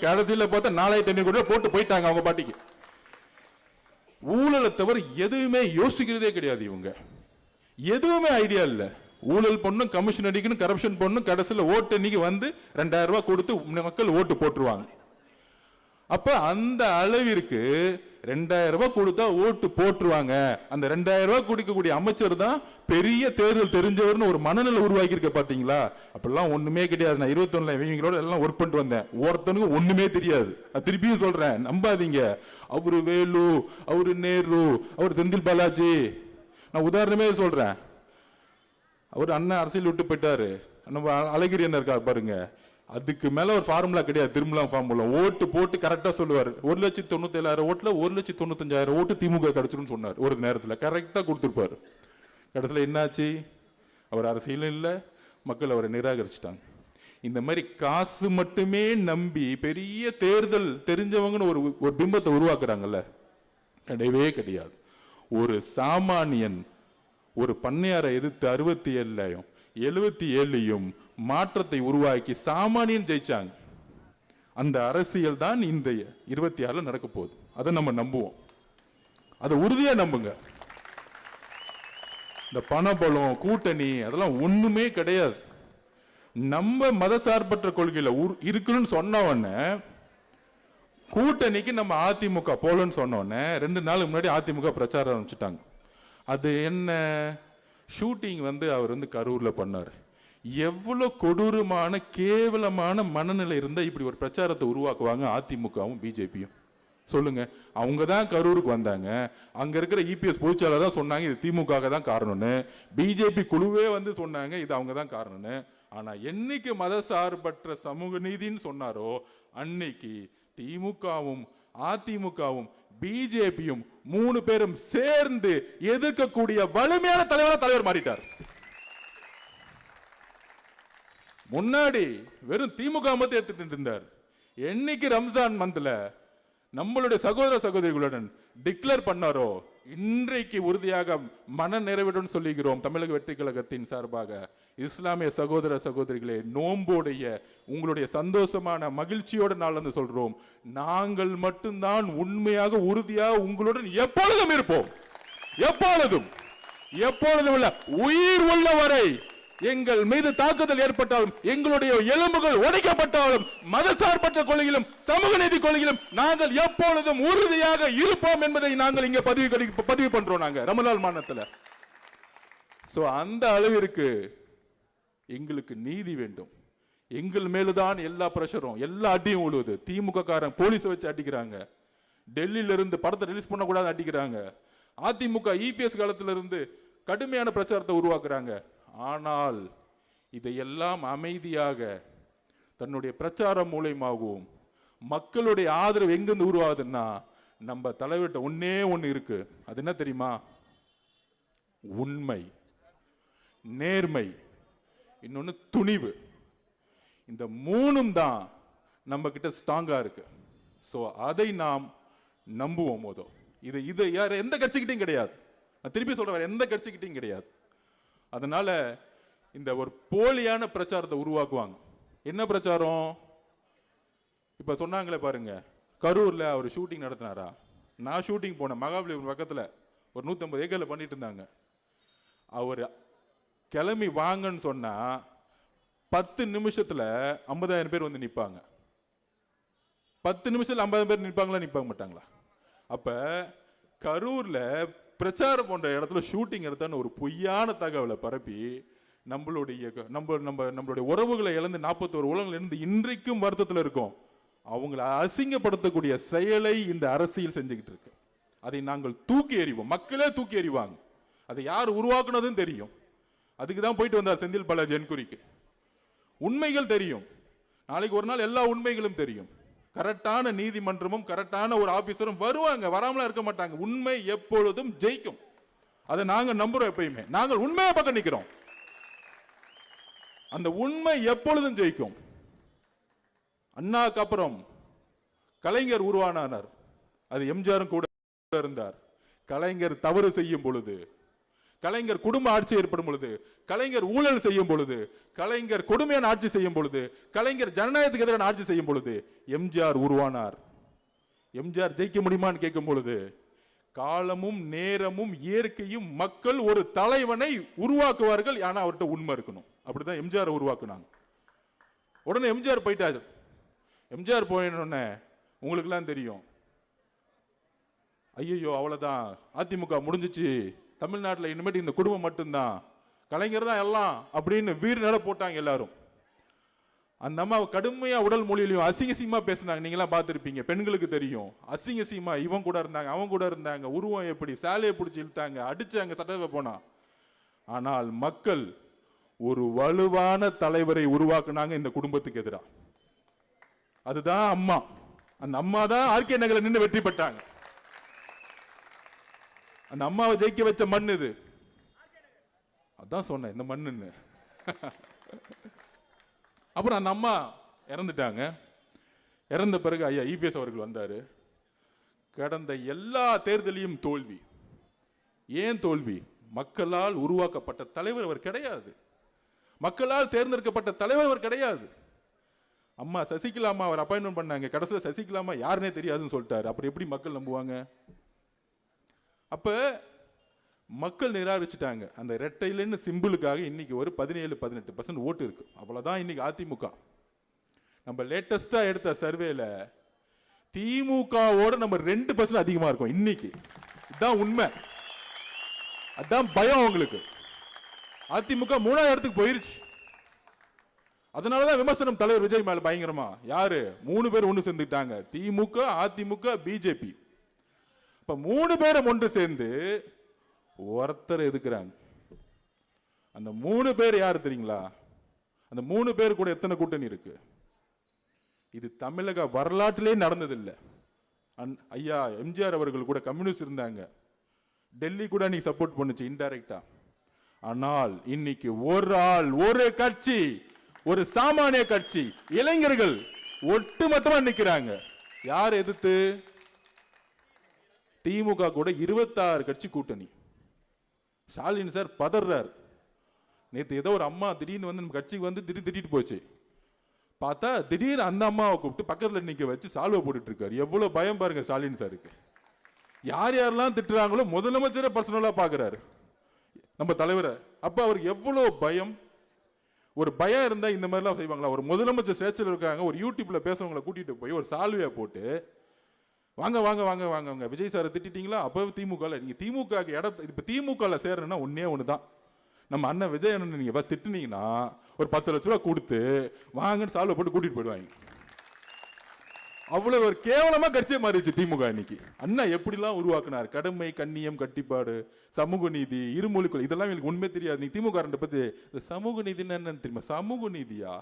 கடைசியில பார்த்தா 4500 கோடி போட்டு போயிட்டாங்க அவங்க பாட்டிக்கு. ஊழலை தவிர எதுவுமே யோசிக்கிறதே கிடையாது இவங்க. எதுவுமே ஐடியா இல்ல. ஊழல் பண்ணும், கமிஷன் அடிக்கணும், கரப்ஷன் பண்ணும், கடைசியில் ஓட்டு இன்னைக்கு 2000 ரூபாய் கொடுத்து மக்கள் ஓட்டு போட்டுருவாங்க. அப்ப அந்த அளவிற்கு 2000 ரூபாய் கொடுத்தா ஓட்டு போட்டுருவாங்க. அந்த 2000 ரூபாய் கொடுக்கக்கூடிய அமைச்சர் தான் பெரிய தேர்தல் தெரிஞ்சவர்னு ஒரு மனநிலை உருவாக்கி இருக்க பாத்தீங்களா? அப்பெல்லாம் ஒண்ணுமே கிடையாது. நான் 21 இவங்களோட எல்லாம் ஒர்க் பண்ணிட்டு வந்தேன். ஒருத்தனுக்கு ஒண்ணுமே தெரியாது. திருப்பியும் சொல்றேன், நம்பாதீங்க. அவரு வேலு, அவரு நேரு, அவர் செந்தில் பாலாஜி. நான் உதாரணமே சொல்றேன். அவர் அண்ணன் அரசியல் விட்டு போயிட்டாரு. நம்ம அழகிரி என்ன இருக்கா பாருங்க, அதுக்கு மேல ஒரு ஃபார்முலா கிடையாது. திருமலா ஃபார்முலா ஓட்டு போட்டு கரெக்டா சொல்லுவார். 1,97,000 ஓட்டுல 1,95,000 ஓட்டு திமுக கிடைச்சிருன்னு சொன்னார். ஒரு நேரத்துல கரெக்டா கொடுத்துருப்பாரு. கடைசியில் என்னாச்சு? அவர் அரசியலும் இல்லை, மக்கள் அவரை நிராகரிச்சுட்டாங்க. இந்த மாதிரி காசு மட்டுமே நம்பி பெரிய தேர்தல் தெரிஞ்சவங்கன்னு ஒரு பிம்பத்தை உருவாக்குறாங்கல்ல, கிடையவே கிடையாது. ஒரு சாமானியன் ஒரு பண்ணையாரை எதிர்த்து 67லையும் 77லையும் மாற்றத்தை உருவாக்கி சாமானியன் ஜெயிச்சாங்க. அந்த அரசியல் தான் இந்த 26 நடக்க போகுது. அதை நம்ம நம்புவோம், அதை உறுதியா நம்புங்க. இந்த பணபலம், கூட்டணி அதெல்லாம் ஒண்ணுமே கிடையாது. நம்ம மதசார்பற்ற கொள்கையில இருக்குன்னு சொன்னவொன்னே, கூட்டணிக்கு நம்ம அதிமுக போலன்னு சொன்னோன்னே 2 நாளுக்கு முன்னாடி அதிமுக பிரச்சாரம் ஆரம்பிச்சுட்டாங்க. அது என்ன ஷூட்டிங் அவர் கரூர்ல பண்ணாரு. எவ்வளவு கொடூரமான கேவலமான மனநிலை இருந்தா இப்படி ஒரு பிரச்சாரத்தை உருவாக்குவாங்க அதிமுகவும் பிஜேபியும்? சொல்லுங்க. அவங்க தான் கரூருக்கு வந்தாங்க. அங்க இருக்கிற இபிஎஸ் பொதுச்செயலாளர் தான் சொன்னாங்க இது திமுக தான் காரணம்னு. பிஜேபி குழுவே சொன்னாங்க இது அவங்க தான் காரணம்னு. ஆனா என்னைக்கு மதசார்பற்ற சமூக நீதின்னு சொன்னாரோ அன்னைக்கு திமுகவும் அதிமுகவும் பிஜேபியும் 3 பேரும் சேர்ந்து எதிர்க்கக்கூடிய வலிமையான தலைவர் மாறிட்டார். முன்னாடி வெறும் திமுக மட்டும் எடுத்துட்டு இருந்தார். என்னைக்கு ரம்ஜான் மந்த்ல நம்மளுடைய சகோதர சகோதரிகளுடன் டிக்ளேர் பண்ணாரோ இன்றைக்கு உறுதியாக மன நிறைவுடன் சொல்லுகிறோம். தமிழக வெற்றி கழகத்தின் சார்பாக இஸ்லாமிய சகோதர சகோதரிகளே, நோம்போடைய உங்களுடைய சந்தோஷமான மகிழ்ச்சியோட நாள் சொல்றோம், நாங்கள் மட்டும்தான் உண்மையாக உறுதியாக உங்களுடன் எப்பொழுதும் இருப்போம். எப்பொழுதும் இல்ல, உயிர் உள்ள வரை எங்கள் மீது தாக்குதல் ஏற்பட்டாலும், எங்களுடைய எலும்புகள் உடைக்கப்பட்டாலும், மதசார்பற்ற கொள்கையிலும் சமூக நீதி கொள்கையிலும் நாங்கள் எப்பொழுதும் உறுதியாக இருப்போம் என்பதை நாங்கள் இங்க பதிவு பண்றோம். நாங்க ரமலான் மாநிலத்தில் அந்த அளவிற்கு எங்களுக்கு நீதி வேண்டும். எங்கள் மேலுதான் எல்லா பிரஷரும், எல்லா அடியும் விழுவுது. திமுக காரன் போலீஸை வச்சு அடிக்கிறாங்க. டெல்லியில இருந்து படத்தை ரிலீஸ் பண்ணக்கூடாது அடிக்கிறாங்க. அதிமுக இபிஎஸ் காலத்துல இருந்து கடுமையான பிரச்சாரத்தை உருவாக்குறாங்க. ஆனால் இதையெல்லாம் அமைதியாக தன்னுடைய பிரச்சாரம் மூலமாகவும் மக்களுடைய ஆதரவு எங்கிருந்து உருவாகுதுன்னா, நம்ம தலைவர்கிட்ட ஒன்னே ஒன்று இருக்கு. அது என்ன தெரியுமா? உண்மை, நேர்மை, இன்னொன்னு துணிவு. இந்த மூணும் தான் நம்ம கிட்ட ஸ்ட்ராங்கா இருக்கு. ஸோ அதை நாம் நம்புவோம். போதும் இது யார் எந்த கட்சிக்கிட்டையும் கிடையாது. நான் திருப்பி சொல்றேன், எந்த கட்சிக்கிட்டையும் கிடையாது. அதனால இந்த ஒரு போலியான பிரச்சாரத்தை உருவாக்குவாங்க. என்ன பிரச்சாரம்? இப்ப சொன்னாங்களே பாருங்க, கரூர்ல அவர் ஷூட்டிங் நடத்தினாரா? நான் ஷூட்டிங் போனேன், மகாபலிபுரம் பக்கத்துல ஒரு 150 ஏக்கர்ல பண்ணிட்டு இருந்தாங்க. அவர் கிளம்பி வாங்கன்னு சொன்னா 10 நிமிஷத்துல 50,000 பேர் வந்து நிற்பாங்க. 10 நிமிஷத்துல 50,000 பேர் நிற்பாங்களா? நிற்பாங்க மாட்டாங்களா? அப்ப கரூர்ல பிரச்சாரம் போன்ற இடத்துல ஷூட்டிங் எடுத்தான்னு ஒரு பொய்யான தகவலை பரப்பி நம்மளுடைய உறவுகளை இழந்து 41 உலகங்கள் இருந்து இன்றைக்கும் வருத்தத்தில் இருக்கும். அவங்களை அசிங்கப்படுத்தக்கூடிய செயலை இந்த அரசியல் செஞ்சுக்கிட்டு இருக்கு. அதை நாங்கள் தூக்கி எறிவோம். மக்களே தூக்கி எறிவாங்க. அதை யார் உருவாக்குனதுன்னு தெரியும். அதுக்கு தான் போயிட்டு வந்தார் செந்தில் பாலாஜி என்குறிக்கு. உண்மைகள் தெரியும். நாளைக்கு ஒரு நாள் எல்லா உண்மைகளும் தெரியும். கரெக்டான நீதிமன்றமும் கரெக்டான ஒரு ஆபீசரும் வருவாங்க, வராமலாம் இருக்க மாட்டாங்க. உண்மை எப்பொழுதும் ஜெயிக்கும். அதை நாங்க நம்புறோம். எப்பயுமே நாங்கள் உண்மையை பக்கம் நிக்கிறோம். அந்த உண்மை எப்பொழுதும் ஜெயிக்கும். அண்ணாக்கு அப்புறம் கலைஞர் உருவானார். அது எம்ஜிஆரும் கூட இருந்தார். கலைஞர் தவறு செய்யும் பொழுது, கலைஞர் குடும்ப ஆட்சி ஏற்படும் பொழுது, கலைஞர் ஊழல் செய்யும் பொழுது, கலைஞர் கொடுமையான ஆட்சி செய்யும் பொழுது, கலைஞர் ஜனநாயகத்துக்கு எதிரான ஆட்சி செய்யும் பொழுது எம்ஜிஆர் உருவானார். எம்ஜிஆர் ஜெயிக்க முடியுமான்னு கேட்கும் பொழுது, காலமும் நேரமும் இயற்கையும் மக்கள் ஒரு தலைவனை உருவாக்குவார்கள். ஆனா அவர்கிட்ட உண்மை இருக்கணும். அப்படிதான் எம்ஜிஆர் உருவாக்குனாங்க. உடனே எம்ஜிஆர் போயிட்டாரு. எம்ஜிஆர் போயினோடனே உங்களுக்கு எல்லாம் தெரியும், ஐயோ அவ்வளவுதான், அதிமுக முடிஞ்சிச்சு, தமிழ்நாட்டில் இனிமேட்டு இந்த குடும்பம் மட்டும்தான், கலைஞர் தான் எல்லாம் அப்படின்னு வீர் நட போட்டாங்க எல்லாரும். அந்த அம்மா கடுமையா உடல் மொழியிலையும் அசிங்கசியமா பேசினாங்க. நீங்களாம் பார்த்துருப்பீங்க, பெண்களுக்கு தெரியும். அசிங்கசியமா இவன் கூட இருந்தாங்க, அவன் கூட இருந்தாங்க, உருவம் எப்படி, சேலையை பிடிச்சி இழுத்தாங்க, அடிச்சாங்க, சட்டத்தை போனா. ஆனால் மக்கள் ஒரு வலுவான தலைவரை உருவாக்குனாங்க இந்த குடும்பத்துக்கு எதிராக. அதுதான் அம்மா. அந்த அம்மா தான் ஆர்கே நகர்ல நின்று வெற்றி பெற்றாங்க. அந்த அம்மாவை ஜெயிக்க வச்ச மண் இது. அதான் சொன்னேன் இந்த மண்ணுன்னு. அப்புறம் அந்த அம்மா இறந்துட்டாங்க. இறந்த பிறகு ஐயா இபிஎஸ் அவர்கள் வந்தாரு. கடந்த எல்லா தேர்தலையும் தோல்வி. ஏன் தோல்வி? மக்களால் உருவாக்கப்பட்ட தலைவர் அவர் கிடையாது. மக்களால் தேர்ந்தெடுக்கப்பட்ட தலைவர் அவர் கிடையாது. அம்மா சசிகலா அம்மா அவர் அப்பாயின்மெண்ட் பண்ணாங்க. கடைசியில் சசிகலா அம்மா யாருன்னே தெரியாதுன்னு சொல்லிட்டாரு. அப்புறம் எப்படி மக்கள் நம்புவாங்க? அப்ப மக்கள் நிராகரிச்சுட்டாங்க. அந்த ரெட்டையிலன்னு சிம்பிளுக்காக இன்னைக்கு ஒரு 17-18% ஓட்டு இருக்கு. அவ்வளவுதான் இன்னைக்கு அதிமுக. நம்ம லேட்டஸ்டா எடுத்த சர்வேல திமுகவோட நம்ம 2% அதிகமா இருக்கும் இன்னைக்கு. இதுதான் உண்மை. அதான் பயம் உங்களுக்கு. அதிமுக 3ஆவது இடத்துக்கு போயிருச்சு. அதனாலதான் விமர்சனம் தலைவர் விஜய் மேல பயங்கரமா. யாரு? 3 பேர் ஒண்ணு சேர்ந்துட்டாங்க. திமுக, அதிமுக, பிஜேபி. இப்ப 3 பேரும் ஒன்று சேர்ந்து ஒருத்தர் எதுக்குறாங்க. அந்த 3 பேர் யாரு தெரியுங்களா? அந்த 3 பேர் கூட எத்தனை கூட்டணி இருக்கு? இது தமிழக வரலாற்றிலே நடந்ததில்லை. ஐயா எம்ஜிஆர் அவர்கள் கூட கம்யூனிஸ்ட் இருந்தாங்க. டெல்லி கூட நீ சப்போர்ட் பண்ணுச்சு இன்டைரக்டா. ஆனால் இன்னைக்கு ஒரு ஆள், ஒரு கட்சி, ஒரு சாமானிய கட்சி, இளைஞர்கள் ஒட்டுமொத்தமா நிக்கிறாங்க. யார் எதிர்த்து? திமுக கூட 26 கட்சி கூட்டணி. ஸ்டாலின் சார் பதறார். நேற்று ஏதோ ஒரு அம்மா திடீர்னு வந்து நம்ம கட்சிக்கு வந்து திடீர்னு திட்டிட்டு போச்சு. பார்த்தா திடீர்னு அந்த அம்மாவை கூப்பிட்டு பக்கத்தில் நிக்க வச்சு சால்வை போட்டுட்டு இருக்காரு. எவ்வளவு பயம் பாருங்க ஸ்டாலின் சாருக்கு. யார் யாரெல்லாம் திட்டுறாங்களோ முதலமைச்சரை பர்சனலா பாக்குறாரு நம்ம தலைவரை. அப்ப அவருக்கு எவ்வளவு பயம். ஒரு பயம் இருந்தா இந்த மாதிரிலாம் செய்வாங்களா? ஒரு முதலமைச்சர் ஸ்டேச்சர் இருக்காங்க, ஒரு யூடியூப்ல பேசுறவங்களை கூட்டிட்டு போய் ஒரு சால்வையா போட்டு வாங்க வாங்க வாங்க வாங்க விஜய் சாரை திட்டிட்டீங்களா? அப்போ திமுக நீங்க திமுக இடத்த இப்ப திமுக சேரணும்னா ஒன்னே ஒண்ணுதான். நம்ம அண்ணன் விஜய் அண்ணன் நீங்க திட்டுனீங்கன்னா ஒரு 10 லட்ச ரூபா கொடுத்து வாங்கன்னு சால்வை போட்டு கூட்டிட்டு போயிடுவாங்க. அவ்வளவு ஒரு கேவலமா கட்சியை மாறிடுச்சு திமுக இன்னைக்கு. அண்ணா எப்படிலாம் உருவாக்குனார், கடமை, கண்ணியம், கட்டிப்பாடு, சமூக நீதி, இருமொழிக்குள், இதெல்லாம் எனக்கு உண்மை தெரியாது. நீ திமுக பத்தி சமூக நீதினா என்னன்னு தெரியுமா? சமூக நீதியா?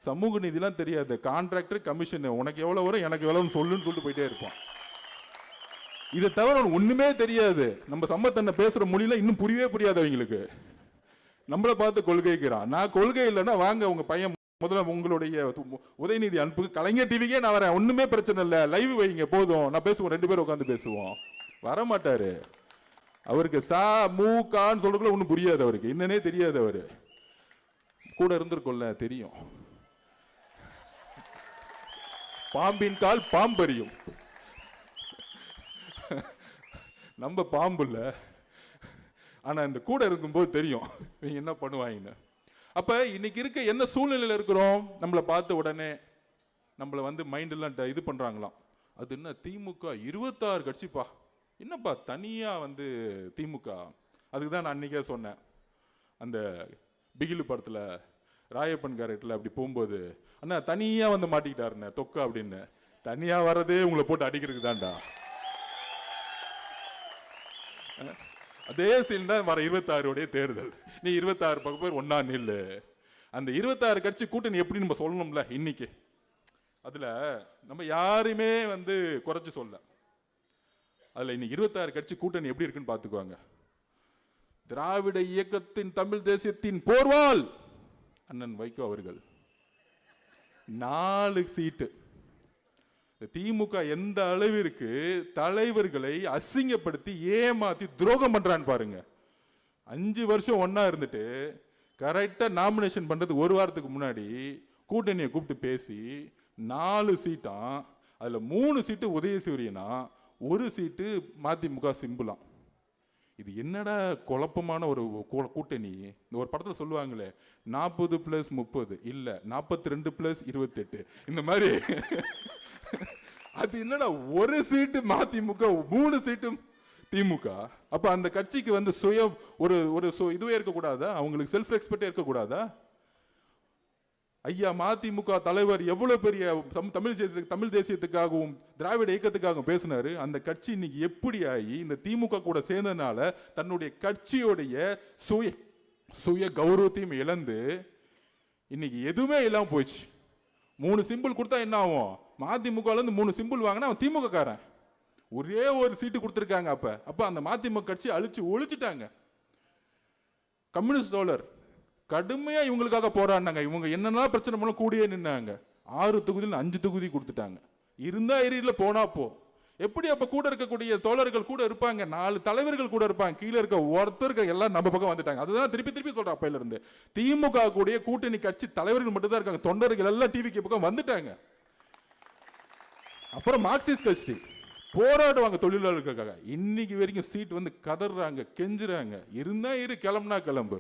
சமூக நீதிலாம் தெரியாது. கான்ட்ராக்டர், கமிஷன், உனக்கு எவ்வளவு வரும் எனக்கு எவ்வளவுன்னு சொல்லிட்டு போயிட்டே இருப்பான். இதை தவிர ஒண்ணுமே தெரியாது. நம்ம சம்பத்தண்ண பேசுற மொழியில இன்னும் புரியவே புரியாது அவங்களுக்கு. நம்மளை பார்த்து கொள்கைக்கிறான். நான் கொள்கை இல்லைன்னா வாங்க உங்க பையன் முதல்ல உங்களுடைய உதயநிதி அனுப்புங்க, கலைஞர் டிவிக்கே நான் வரேன், ஒண்ணுமே பிரச்சனை இல்லை, லைவ் வைங்க போதும், நான் பேசுவோம், 2 பேரும் உட்காந்து பேசுவோம். வரமாட்டாரு. அவருக்கு சா மூ கான்னு சொல்றதுக்குள்ள ஒன்றும் புரியாது அவருக்கு, என்னன்னே தெரியாது. அவரு கூட இருந்திருக்கோம்ல தெரியும். பாம்பின் கால் பாம்பறியும். நம்ம பாம்பு இல்ல, ஆனா இந்த கூட இருக்கும்போது தெரியும் இவங்க என்ன பண்ணுவாங்கன்னு. அப்ப இன்னைக்கு இருக்க என்ன சூழ்நிலையில இருக்கிறோம், நம்மளை பார்த்த உடனே நம்மளை வந்து மைண்ட் எல்லாம் இது பண்றாங்களாம். அது என்ன திமுக 26 கட்சிப்பா, என்னப்பா தனியா வந்து திமுக. அதுக்கு தான் நான் அன்னைக்கே சொன்னேன், அந்த பிகிலு படத்துல ராயப்பன் கேரக்டர்ல அப்படி போகும்போது, அண்ணா தனியா வந்து மாட்டிக்கிட்டாருண்ணே தொக்கா அப்படின்னு. தனியா வர்றதே உங்களை போட்டு அடிக்கிறதுக்கு தான்டா. அதே சீன் தான் வர 26 தேர்தல். நீ 26 பக்கம் பேர் ஒன்னா நில்லு. அந்த 26 கட்சி கூட்டணி எப்படி நம்ம சொல்லணும்ல இன்னைக்கு. அதுல நம்ம யாருமே வந்து குறைச்சு சொல்ல. அதுல இன்னைக்கு 26 கட்சி கூட்டணி எப்படி இருக்குன்னு பாத்துக்குவாங்க. திராவிட இயக்கத்தின் தமிழ் தேசியத்தின் போர்வால் அண்ணன் வைகோ அவர்கள் 4 சீட்டு. திமுக எந்த அளவிற்கு தலைவர்களை அசிங்கப்படுத்தி ஏமாத்தி துரோகம் பண்றான்னு பாருங்க. 5 வருஷம் ஒன்னா இருந்துட்டு கரெக்டா நாமினேஷன் பண்றது 1 வாரத்துக்கு முன்னாடி கூட்டணியை கூப்பிட்டு பேசி 4 சீட்டாம். அதுல 3 சீட்டு உதயசூரியனா, 1 சீட்டு மதிமுக சிம்பிளாம். இது என்னடா குழப்பமான ஒரு கூட்டணி. இந்த ஒரு படத்துல சொல்லுவாங்களே 40+30 இல்ல 42+28 இந்த மாதிரி. அது என்னடா 1 சீட்டு மதிமுக 3 சீட்டும் திமுக. அப்ப அந்த கட்சிக்கு வந்து சுய ஒரு இதுவே இருக்கக்கூடாதா, அவங்களுக்கு செல்ஃப் ரெஸ்பெக்டே இருக்கக்கூடாதா? ஐயா மதிமுக தலைவர் எவ்வளவு பெரிய தமிழ் தேசியத்துக்காகவும் திராவிட இயக்கத்துக்காகவும் பேசினாரு. அந்த கட்சி இன்னைக்கு எப்படி ஆகி இந்த திமுக கூட சேர்ந்ததுனால தன்னுடைய கட்சியோடைய சுய கௌரவத்தையும் இழந்து இன்னைக்கு எதுவுமே இல்லாம போயிடுச்சு. 3 சிம்பிள் கொடுத்தா என்ன ஆகும்? மதிமுக 3 சிம்பிள் வாங்கினா அவன் திமுக காரன். ஒரே ஒரு சீட்டு கொடுத்துருக்காங்க. அப்ப அந்த மதிமுக கட்சி ஒழிச்சிட்டாங்க. கம்யூனிஸ்ட் தோழர் கடுமையா இவங்களுக்காக போராடினாங்க. இவங்க என்னென்ன பிரச்சனை பண்ண கூடியே நின்னாங்க. 6 தொகுதியில் 5 தொகுதி கொடுத்துட்டாங்க. இருந்தா ஏரியில போனா போ. எப்படி அப்ப கூட இருக்கக்கூடிய தோழர்கள் கூட இருப்பாங்க, 4 தலைவர்கள் கூட இருப்பாங்க, கீழே இருக்க ஒருத்தருக்கு எல்லாம் நம்ம பக்கம் வந்துட்டாங்க. அதுதான் திருப்பி சொல்றேன். அப்பையில இருந்து திமுக கூடிய கூட்டணி கட்சி தலைவர்கள் மட்டும் தான் இருக்காங்க, தொண்டர்கள் எல்லாம் டிவிக்கு பக்கம் வந்துட்டாங்க. அப்புறம் மார்க்சிஸ்ட் கட்சி போராடுவாங்க தொழிலாளர்களுக்காக. இன்னைக்கு வரைக்கும் சீட் வந்து கதறாங்க, கெஞ்சுறாங்க. இருந்தா கிளம்புனா கிளம்பு.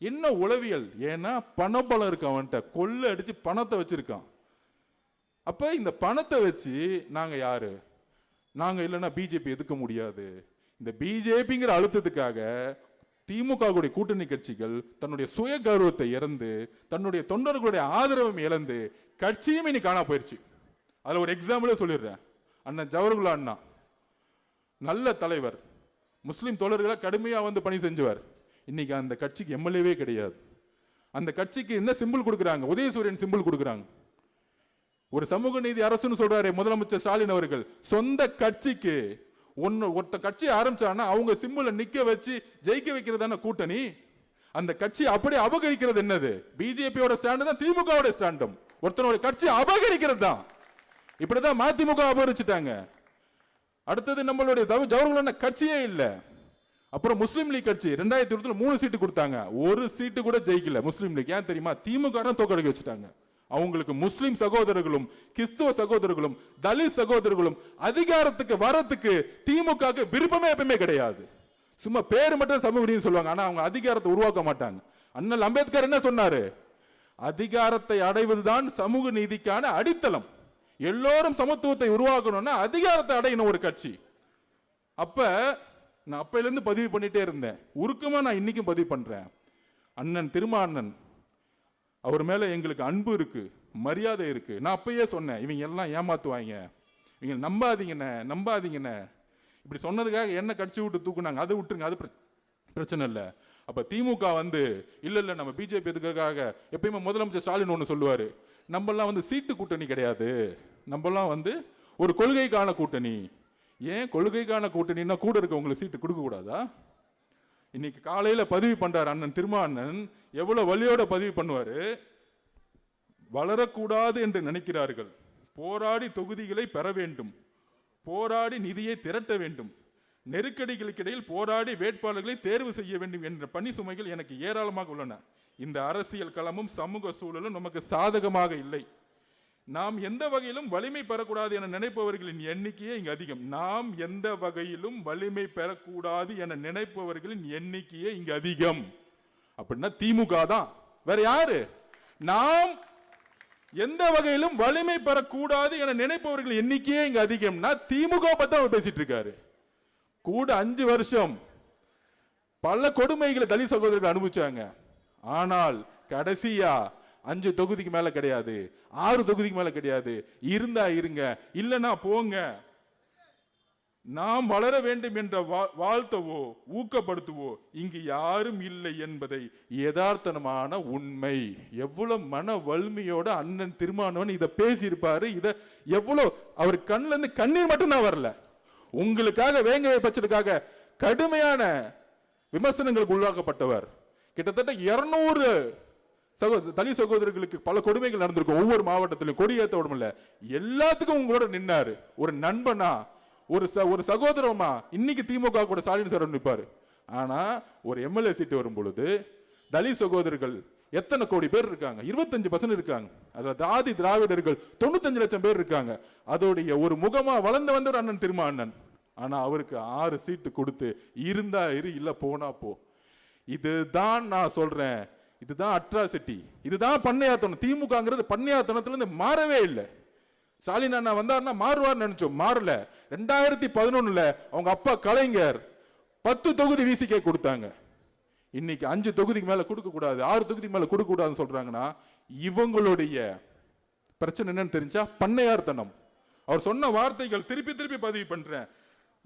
என்ன உளவியல்? ஏன்னா பணபலம் இருக்கு அவன்கிட்ட, கொள்ளை அடிச்சு பணத்தை வச்சிருக்கான். அப்ப இந்த பணத்தை வச்சு நாங்க யாரு, நாங்க இல்லைன்னா பிஜேபி எதுக்க முடியாது. இந்த பிஜேபிங்கிற அழுத்தத்துக்காக திமுக கூட்டணி கட்சிகள் தன்னுடைய சுய கௌரவத்தை இழந்து, தன்னுடைய தொண்டர்களுடைய ஆதரவை இழந்து கட்சியும் இன்னைக்கு காணா போயிருச்சு. அதுல ஒரு எக்ஸாம்பிளே சொல்லிடுறேன். அண்ணன் ஜவஹர்லால் அண்ணா நல்ல தலைவர், முஸ்லிம் தோழர்களை கடுமையா வந்து பணி செஞ்சவர். இன்னைக்கு அந்த கட்சிக்கு எம்எல்ஏவே கிடையாது. அந்த கட்சிக்கு என்ன சிம்பிள் கொடுக்குறாங்க? உதயசூரியன் சிம்பிள் கொடுக்குறாங்க. ஒரு சமூக நீதி அரசுன்னு சொல்றாரு முதலமைச்சர் ஸ்டாலின் அவர்கள். சொந்த கட்சிக்கு ஒருத்த கட்சி ஆரம்பிச்சானா அவங்க சிம்பிளை நிக்க வச்சு ஜெயிக்க வைக்கிறதான கூட்டணி. அந்த கட்சி அப்படியே அபகரிக்கிறது என்னது? பிஜேபியோட ஸ்டாண்டு தான் திமுகவோட ஸ்டாண்டும். ஒருத்தனோட கட்சி அபகரிக்கிறது தான். இப்படிதான் மதிமுக அபகரிச்சுட்டாங்க. அடுத்தது நம்மளுடைய ஜவஹர்லால் கட்சியே இல்ல. அப்புறம் முஸ்லீம் லீக் கட்சி 2020 3 சீட்டு கொடுத்தாங்க, 1 சீட்டு கூட ஜெயிக்கல முஸ்லீம் லீக். ஏன் தெரியுமா? திமுக தோக்கடிக்க வச்சுட்டாங்க. அவங்களுக்கு முஸ்லிம் சகோதரர்களும் கிறிஸ்துவ சகோதரர்களும் தலித் சகோதரர்களும் அதிகாரத்துக்கு வரத்துக்கு திமுக விருப்பமே எப்பவுமே கிடையாது. சும்மா பேரு மட்டும் சமூக நீதி சொல்லுவாங்க, ஆனா அவங்க அதிகாரத்தை உருவாக்க மாட்டாங்க. அண்ணல் அம்பேத்கர் என்ன சொன்னாரு? அதிகாரத்தை அடைவதுதான் சமூக நீதிக்கான அடித்தளம். எல்லோரும் சமத்துவத்தை உருவாக்கணும்னா அதிகாரத்தை அடையணும் ஒரு கட்சி. அப்ப நான் அப்பையில இருந்து பதிவு பண்ணிட்டே இருந்தேன், உருக்கமா நான் இன்னைக்கும் பதிவு பண்றேன். அண்ணன் திருமாண்ணன் அவர் மேல எங்களுக்கு அன்பு இருக்கு, மரியாதை இருக்கு. நான் அப்பயே சொன்னேன், இவங்க எல்லாம் ஏமாத்துவாங்க, இவங்க நம்பாதீங்கண்ணே. இப்படி சொன்னதுக்காக என்ன கடிச்சு விட்டு தூக்குனாங்க, அதை விட்டுருங்க, அது பிரச்சனை இல்லை. அப்ப திமுக வந்து இல்ல நம்ம பிஜேபி எதுக்காக எப்பயுமே முதலமைச்சர் ஸ்டாலின் ஒன்று சொல்லுவாரு, நம்மெல்லாம் சீட்டு கூட்டணி கிடையாது, நம்மெல்லாம் ஒரு கொள்கைக்கான கூட்டணி. ஏன் கொள்கைக்கான கூட்டணின்னா கூட இருக்கவங்களுக்கு சீட்டு கொடுக்க கூடாதா? இன்னைக்கு காலையில பதிவு பண்றாரு அண்ணன் திருமாவண்ணன், எவ்வளவு வலியோட பதிவு பண்ணுவாரு. வளரக்கூடாது என்று நினைக்கிறார்கள், போராடி தொகுதிகளை பெற வேண்டும், போராடி நிதியை திரட்ட வேண்டும், நெருக்கடிகளுக்கு இடையில் போராடி வேட்பாளர்களை தேர்வு செய்ய வேண்டும் என்ற பணி சுமைகள் எனக்கு ஏராளமாக உள்ளன. இந்த அரசியல் களமும் சமூக சூழலும் நமக்கு சாதகமாக இல்லை. நாம் எந்த வகையிலும் வலிமை பெறக்கூடாது என நினைப்பவர்களின் எண்ணிக்கையே இங்கு அதிகம். நாம் எந்த வகையிலும் வலிமை பெறக்கூடாது என நினைப்பவர்களின் எண்ணிக்கையே இங்கு அதிகம். அப்படின்னா திமுக தான், வேற யாரு? நாம் எந்த வகையிலும் வலிமை பெறக்கூடாது என நினைப்பவர்கள் எண்ணிக்கையே இங்கு அதிகம்னா திமுக பத்தி அவர் பேசிட்டு இருக்காரு. கூட 5 வருஷம் பல கொடுமைகளை தலித் சகோதரர்கள் அனுபவிச்சாங்க. ஆனால் கடைசியா 5 தொகுதிக்கு மேல கிடையாது, 6 தொகுதிக்கு மேல கிடையாது. இருந்தா இருங்க, இல்லைன்னா போங்க. நாம் வளர வேண்டும் என்ற வாழ்த்தவோ ஊக்கப்படுத்துவோ இங்கு யாரும் இல்லை என்பதை யதார்த்தமான உண்மை. எவ்வளவு மன வலிமையோட அண்ணன் திருமாவளவன் இதை பேசியிருப்பாரு. இதை எவ்வளவு அவர் கண்ணுல இருந்து கண்ணீர் மட்டும்தான் வரல. உங்களுக்காக வேங்கவை பட்சத்துக்காக கடுமையான விமர்சனங்களுக்கு உள்ளாக்கப்பட்டவர். கிட்டத்தட்ட 200 தலித் சகோதரர்களுக்கு பல கொடுமைகள் நடந்திருக்கும். ஒவ்வொரு மாவட்டத்திலும் கொடியேற்ற உடம்புல எல்லாத்துக்கும் உங்களோட நின்னாரு. ஒரு நண்பனா, ஒரு சகோதரமா இன்னைக்கு திமுக கூட ஸ்டாலின் சார் நிற்பாரு. ஆனா ஒரு எம்எல்ஏ சீட்டு வரும் பொழுது தலித் சகோதரர்கள் எத்தனை கோடி பேர் இருக்காங்க? 25% இருக்காங்க. அதுல ஆதி திராவிடர்கள் 95 லட்சம் பேர் இருக்காங்க. அதோடைய ஒரு முகமா வளர்ந்து வந்த அண்ணன் திருமாவண்ணன். ஆனா அவருக்கு 6 சீட்டு கொடுத்து இருந்தா இரு, இல்ல போனா போ. இதுதான் நான் சொல்றேன், இதுதான் அட்ராசிட்டி, இதுதான் பண்ணையாத்தனம். திமுகங்கிறது பண்ணையாத்தனத்துல இருந்து மாறவே இல்லை. ஸ்டாலின் அண்ணா வந்தாருன்னா மாறுவார் நினைச்சோம், மாறல. 2011 அவங்க அப்பா கலைஞர் 10 தொகுதி விசிகே கொடுத்தாங்க. இன்னைக்கு 5 தொகுதிக்கு மேல கொடுக்க கூடாது, 6 தொகுதிக்கு மேல கொடுக்க கூடாதுன்னு சொல்றாங்கன்னா இவங்களுடைய பிரச்சனை என்னன்னு தெரிஞ்சா பண்ணையார்த்தனம். அவர் சொன்ன வார்த்தைகள் திருப்பி திருப்பி பதிவு பண்றேன்.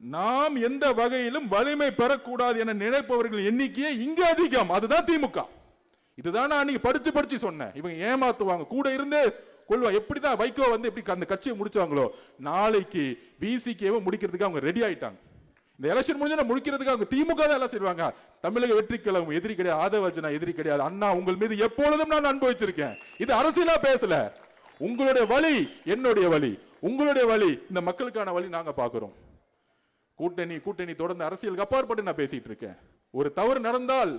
நாம் எந்த வகையிலும் வலிமை பெறக்கூடாது என நினைப்பவர்கள் எண்ணிக்கையே இங்க அதிகம். அதுதான் திமுக. இதுதான் நான் அன்னைக்கு படிச்சு சொன்னேன். இவங்க ஏமாத்துவாங்க, கூட இருந்து கொள்வா. எப்படிதான் வைகோ எப்படி அந்த கட்சியை முடிச்சாங்களோ, நாளைக்கு விசிகேவை முடிக்கிறதுக்கு அவங்க ரெடி ஆயிட்டாங்க. இந்த எலெக்ஷன் முடிஞ்சா முடிக்கிறதுக்கு அவங்க திமுக தான் எல்லாம் செய்வாங்க. தமிழக வெற்றி கழகம் எதிரி கிடையாது, ஆதவர்ஜனா எதிரி கிடையாது. அண்ணா உங்கள் மீது எப்பொழுதும் நான் அனுபவிச்சிருக்கேன். இது அரசியலா பேசல. உங்களுடைய வழி என்னுடைய வழி, உங்களுடைய வழி இந்த மக்களுக்கான வழி நாங்க பாக்குறோம். கூட்டணி தொடர்ந்து அரசியலுக்கு அப்பாற்பட்டு நான் பேசிட்டு இருக்கேன். ஒரு தவறு நடந்தால்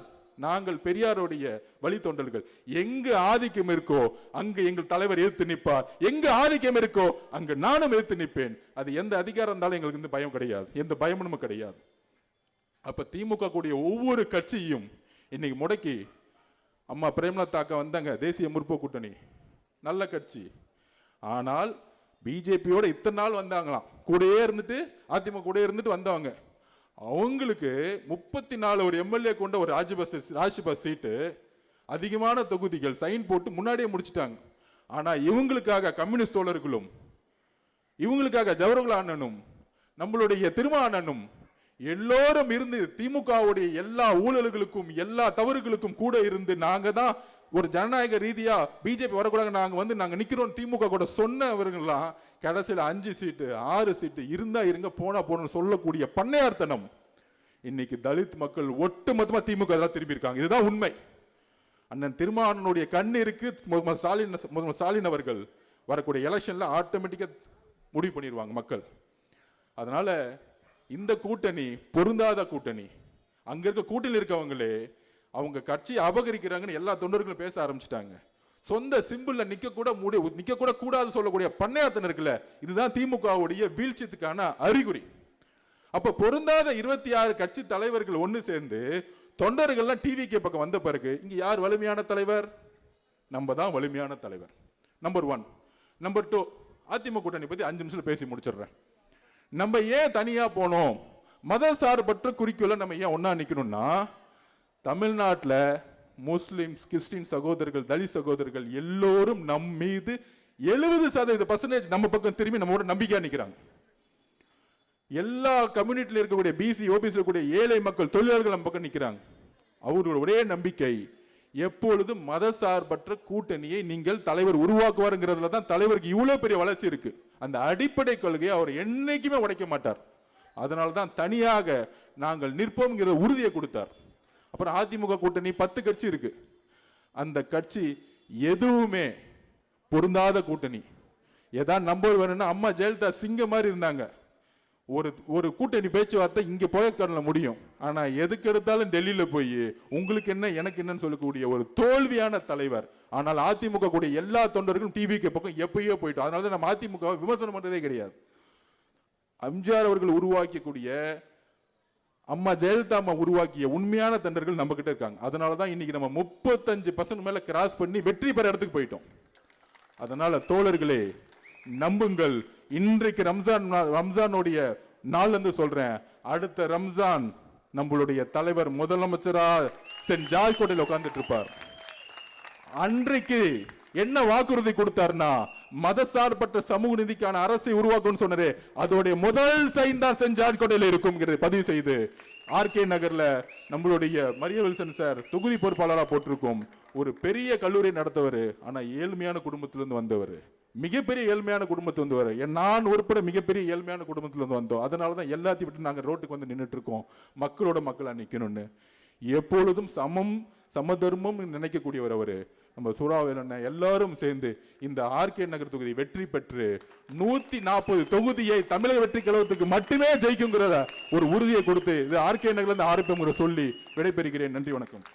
நாங்கள் பெரியாருடைய வழித்தொண்டர்கள். எங்கு ஆதிக்கம் இருக்கோ அங்கு எங்கள் தலைவர் எதிர்த்து நிற்பார், எங்கு ஆதிக்கம் இருக்கோ அங்கு நானும் எதிர்த்து நிற்பேன். அது எந்த அதிகாரம் இருந்தாலும் எங்களுக்கு பயம் கிடையாது, எந்த பயமும் கிடையாது. அப்ப திமுக கூடிய ஒவ்வொரு கட்சியும் இன்னைக்கு முடக்கி, அம்மா பிரேமலதா அக்கா வந்தாங்க, தேசிய முற்போக்கு கூட்டணி நல்ல கட்சி. ஆனால் பிஜேபியோட இத்தனை நாள் வந்தாங்களாம், கூடயே இருந்துட்டு அதிமுக கூட இருந்துட்டு வந்தவங்க. அவங்களுக்கு 34 ஒரு எம்எல்ஏ கொண்ட ஒரு ராஜ்யசபா சீட்டு, அதிகமான தொகுதிகள் சைன் போட்டு முன்னாடியே முடிச்சிட்டாங்க. ஆனா இவங்களுக்காக கம்யூனிஸ்ட் தோழர்களும், இவங்களுக்காக ஜவஹர்லால் அண்ணனும், நம்மளுடைய திருமாவண்ணனும் எல்லோரும் இருந்து திமுகவுடைய எல்லா ஊழல்களுக்கும் எல்லா தவறுகளுக்கும் கூட இருந்து நாங்க தான் ஒரு ஜனநாயக ரீதியா பிஜேபி வரக்கூடாது, நாங்க நிக்கிறோம் திமுக கூட சொன்னவர்கள்லாம் கடைசியில் 5 சீட்டு 6 சீட்டு இருந்தா இருங்க, போனா போன சொல்லக்கூடிய பண்ணையார்த்தனம் இன்னைக்கு தலித் மக்கள் ஒட்டுமொத்தமா திமுக திரும்பி இருக்காங்க. இதுதான் உண்மை. அண்ணன் திருமாவளவனுடைய கண்ணு இருக்கு. ஸ்டாலின் அவர்கள் வரக்கூடிய எலெக்ஷன்ல ஆட்டோமேட்டிக்கா முடிவு பண்ணிடுவாங்க மக்கள். அதனால இந்த கூட்டணி பொருந்தாத கூட்டணி. அங்க இருக்க கூட்டணியில் இருக்கவங்களே அவங்க கட்சியை அபகரிக்கிறாங்கன்னு எல்லா தொண்டர்களும் பேச ஆரம்பிச்சிட்டாங்க. சொந்த சிம்பிள்ல நிக்க கூட கூடாது சொல்லக்கூடிய பண்ணையாத்தனம் இருக்குல்ல, இதுதான் திமுகவுடைய வீழ்ச்சித்துக்கான அறிகுறி. அப்ப பொருந்தாத 26 கட்சி தலைவர்கள் ஒன்னு சேர்ந்து தொண்டர்கள்லாம் டிவிக்கு பக்கம் வந்த பிறகு இங்க யார் வலிமையான தலைவர்? நம்ம தான் வலிமையான தலைவர். நம்பர் 1. நம்பர் 2, அதிமுக கூட்டணி பத்தி 5 நிமிஷத்துல பேசி முடிச்சிடுறேன். நம்ம ஏன் தனியா போனோம்? மத சார்பற்ற குறிக்கோள நம்ம ஏன் ஒன்னா நிக்கணும்னா, தமிழ்நாட்டில் முஸ்லிம்ஸ், கிறிஸ்டின் சகோதரர்கள், தலித் சகோதரர்கள் எல்லோரும் நம் மீது 70% நம்ம பக்கம் திரும்பி நம்மோட நம்பிக்கையா நிக்கிறாங்க. எல்லா கம்யூனிட்டில இருக்கக்கூடிய பிசி, ஓபிசி இருக்கக்கூடிய ஏழை மக்கள், தொழிலாளர்கள் நம்ம பக்கம் நிக்கிறாங்க. அவர்களோட ஒரே நம்பிக்கை எப்பொழுதும் மதசார்பற்ற கூட்டணியை நீங்கள் தலைவர் உருவாக்குவாருங்கிறதுல தான் தலைவருக்கு இவ்வளவு பெரிய வளர்ச்சி இருக்கு. அந்த அடிப்படை கொள்கையை அவர் என்னைக்குமே உடைக்க மாட்டார். அதனால தான் தனியாக நாங்கள் நிற்போம்ங்கிற உறுதியை கொடுத்தார். அப்புறம் அதிமுக கூட்டணி 10 கட்சி இருக்கு. அந்த கட்சி எதுவுமே பொருந்தாத கூட்டணி. ஏதாவது நம்பர் வேணும்னா அம்மா ஜெயலலிதா சிங்கம் மாதிரி இருந்தாங்க. ஒரு கூட்டணி பேச்சுவார்த்தை இங்க போயஸ்கார்ல முடியும். ஆனா எதுக்கு எடுத்தாலும் டெல்லியில போய் உங்களுக்கு என்ன எனக்கு என்னன்னு சொல்லக்கூடிய ஒரு தோல்வியான தலைவர். ஆனால் அதிமுக கூடிய எல்லா தொண்டர்களும் டிவிக்கு பக்கம் எப்பயோ போயிட்டோம். அதனால நம்ம அதிமுக விமர்சனம் பண்றதே கிடையாது. எம்ஜிஆர் அவர்கள் உருவாக்கக்கூடிய, அம்மா ஜெயலலிதா அம்மா உருவாக்கிய உண்மையான தொண்டர்கள் நம்ம கிட்ட இருக்காங்க. அதனாலதான் இன்னைக்கு நம்ம 35% மேல கிராஸ் பண்ணி வெற்றி பெற இடத்துக்கு போயிட்டோம். அதனால தோழர்களே நம்புங்கள். இன்றைக்கு ரம்ஜானுடைய நாள் என்று சொல்றேன். அடுத்த ரம்ஜான் நம்மளுடைய தலைவர் முதலமைச்சரா சென்ட் ஜார்ஜ் கோட்டையில் உட்கார்ந்துட்டு இருப்பார். அன்றைக்கு என்ன வாக்குறுதி கொடுத்தார்னா, மதசார்பற்ற சமூக நீதிக்கான அரசை உருவாக்கும் சொன்னாரு. அதோடைய முதல் சைன் தான் சென்ட் ஜார்ஜ் கோட்டையில் இருக்கும் பதிவு செய்து ஆர்கே நகர்ல நம்மளுடைய மரிய வில்சன் சார் தொகுதி பொறுப்பாளராக போட்டிருக்கும். ஒரு பெரிய கல்லூரி நடத்தவர். ஆனா ஏழ்மையான குடும்பத்திலிருந்து வந்தவர். மிகப்பெரிய ஏழ்மையான குடும்பத்திலிருந்து வர, நான் உட்பட மிகப்பெரிய ஏழ்மையான குடும்பத்திலிருந்து வந்தோம். அதனாலதான் எல்லாத்தையும் விட்டு நாங்க ரோட்டுக்கு வந்து நின்றுட்டு இருக்கோம். மக்களோட மக்களா நிக்கணும்னு. எப்பொழுதும் சமதர்மம் நினைக்கக்கூடியவர் அவரு. நம்ம சூறாவளி எல்லாரும் சேர்ந்து இந்த ஆர்கே நகர் தொகுதி வெற்றி பெற்று 140 தொகுதியை தமிழக வெற்றி கழகத்துக்கு மட்டுமே ஜெயிக்குங்கிறத ஒரு உறுதியை கொடுத்து இது ஆர்கே நகர்ல இருந்து ஆரம்பிங்கிற சொல்லி விடைபெறுகிறேன். நன்றி, வணக்கம்.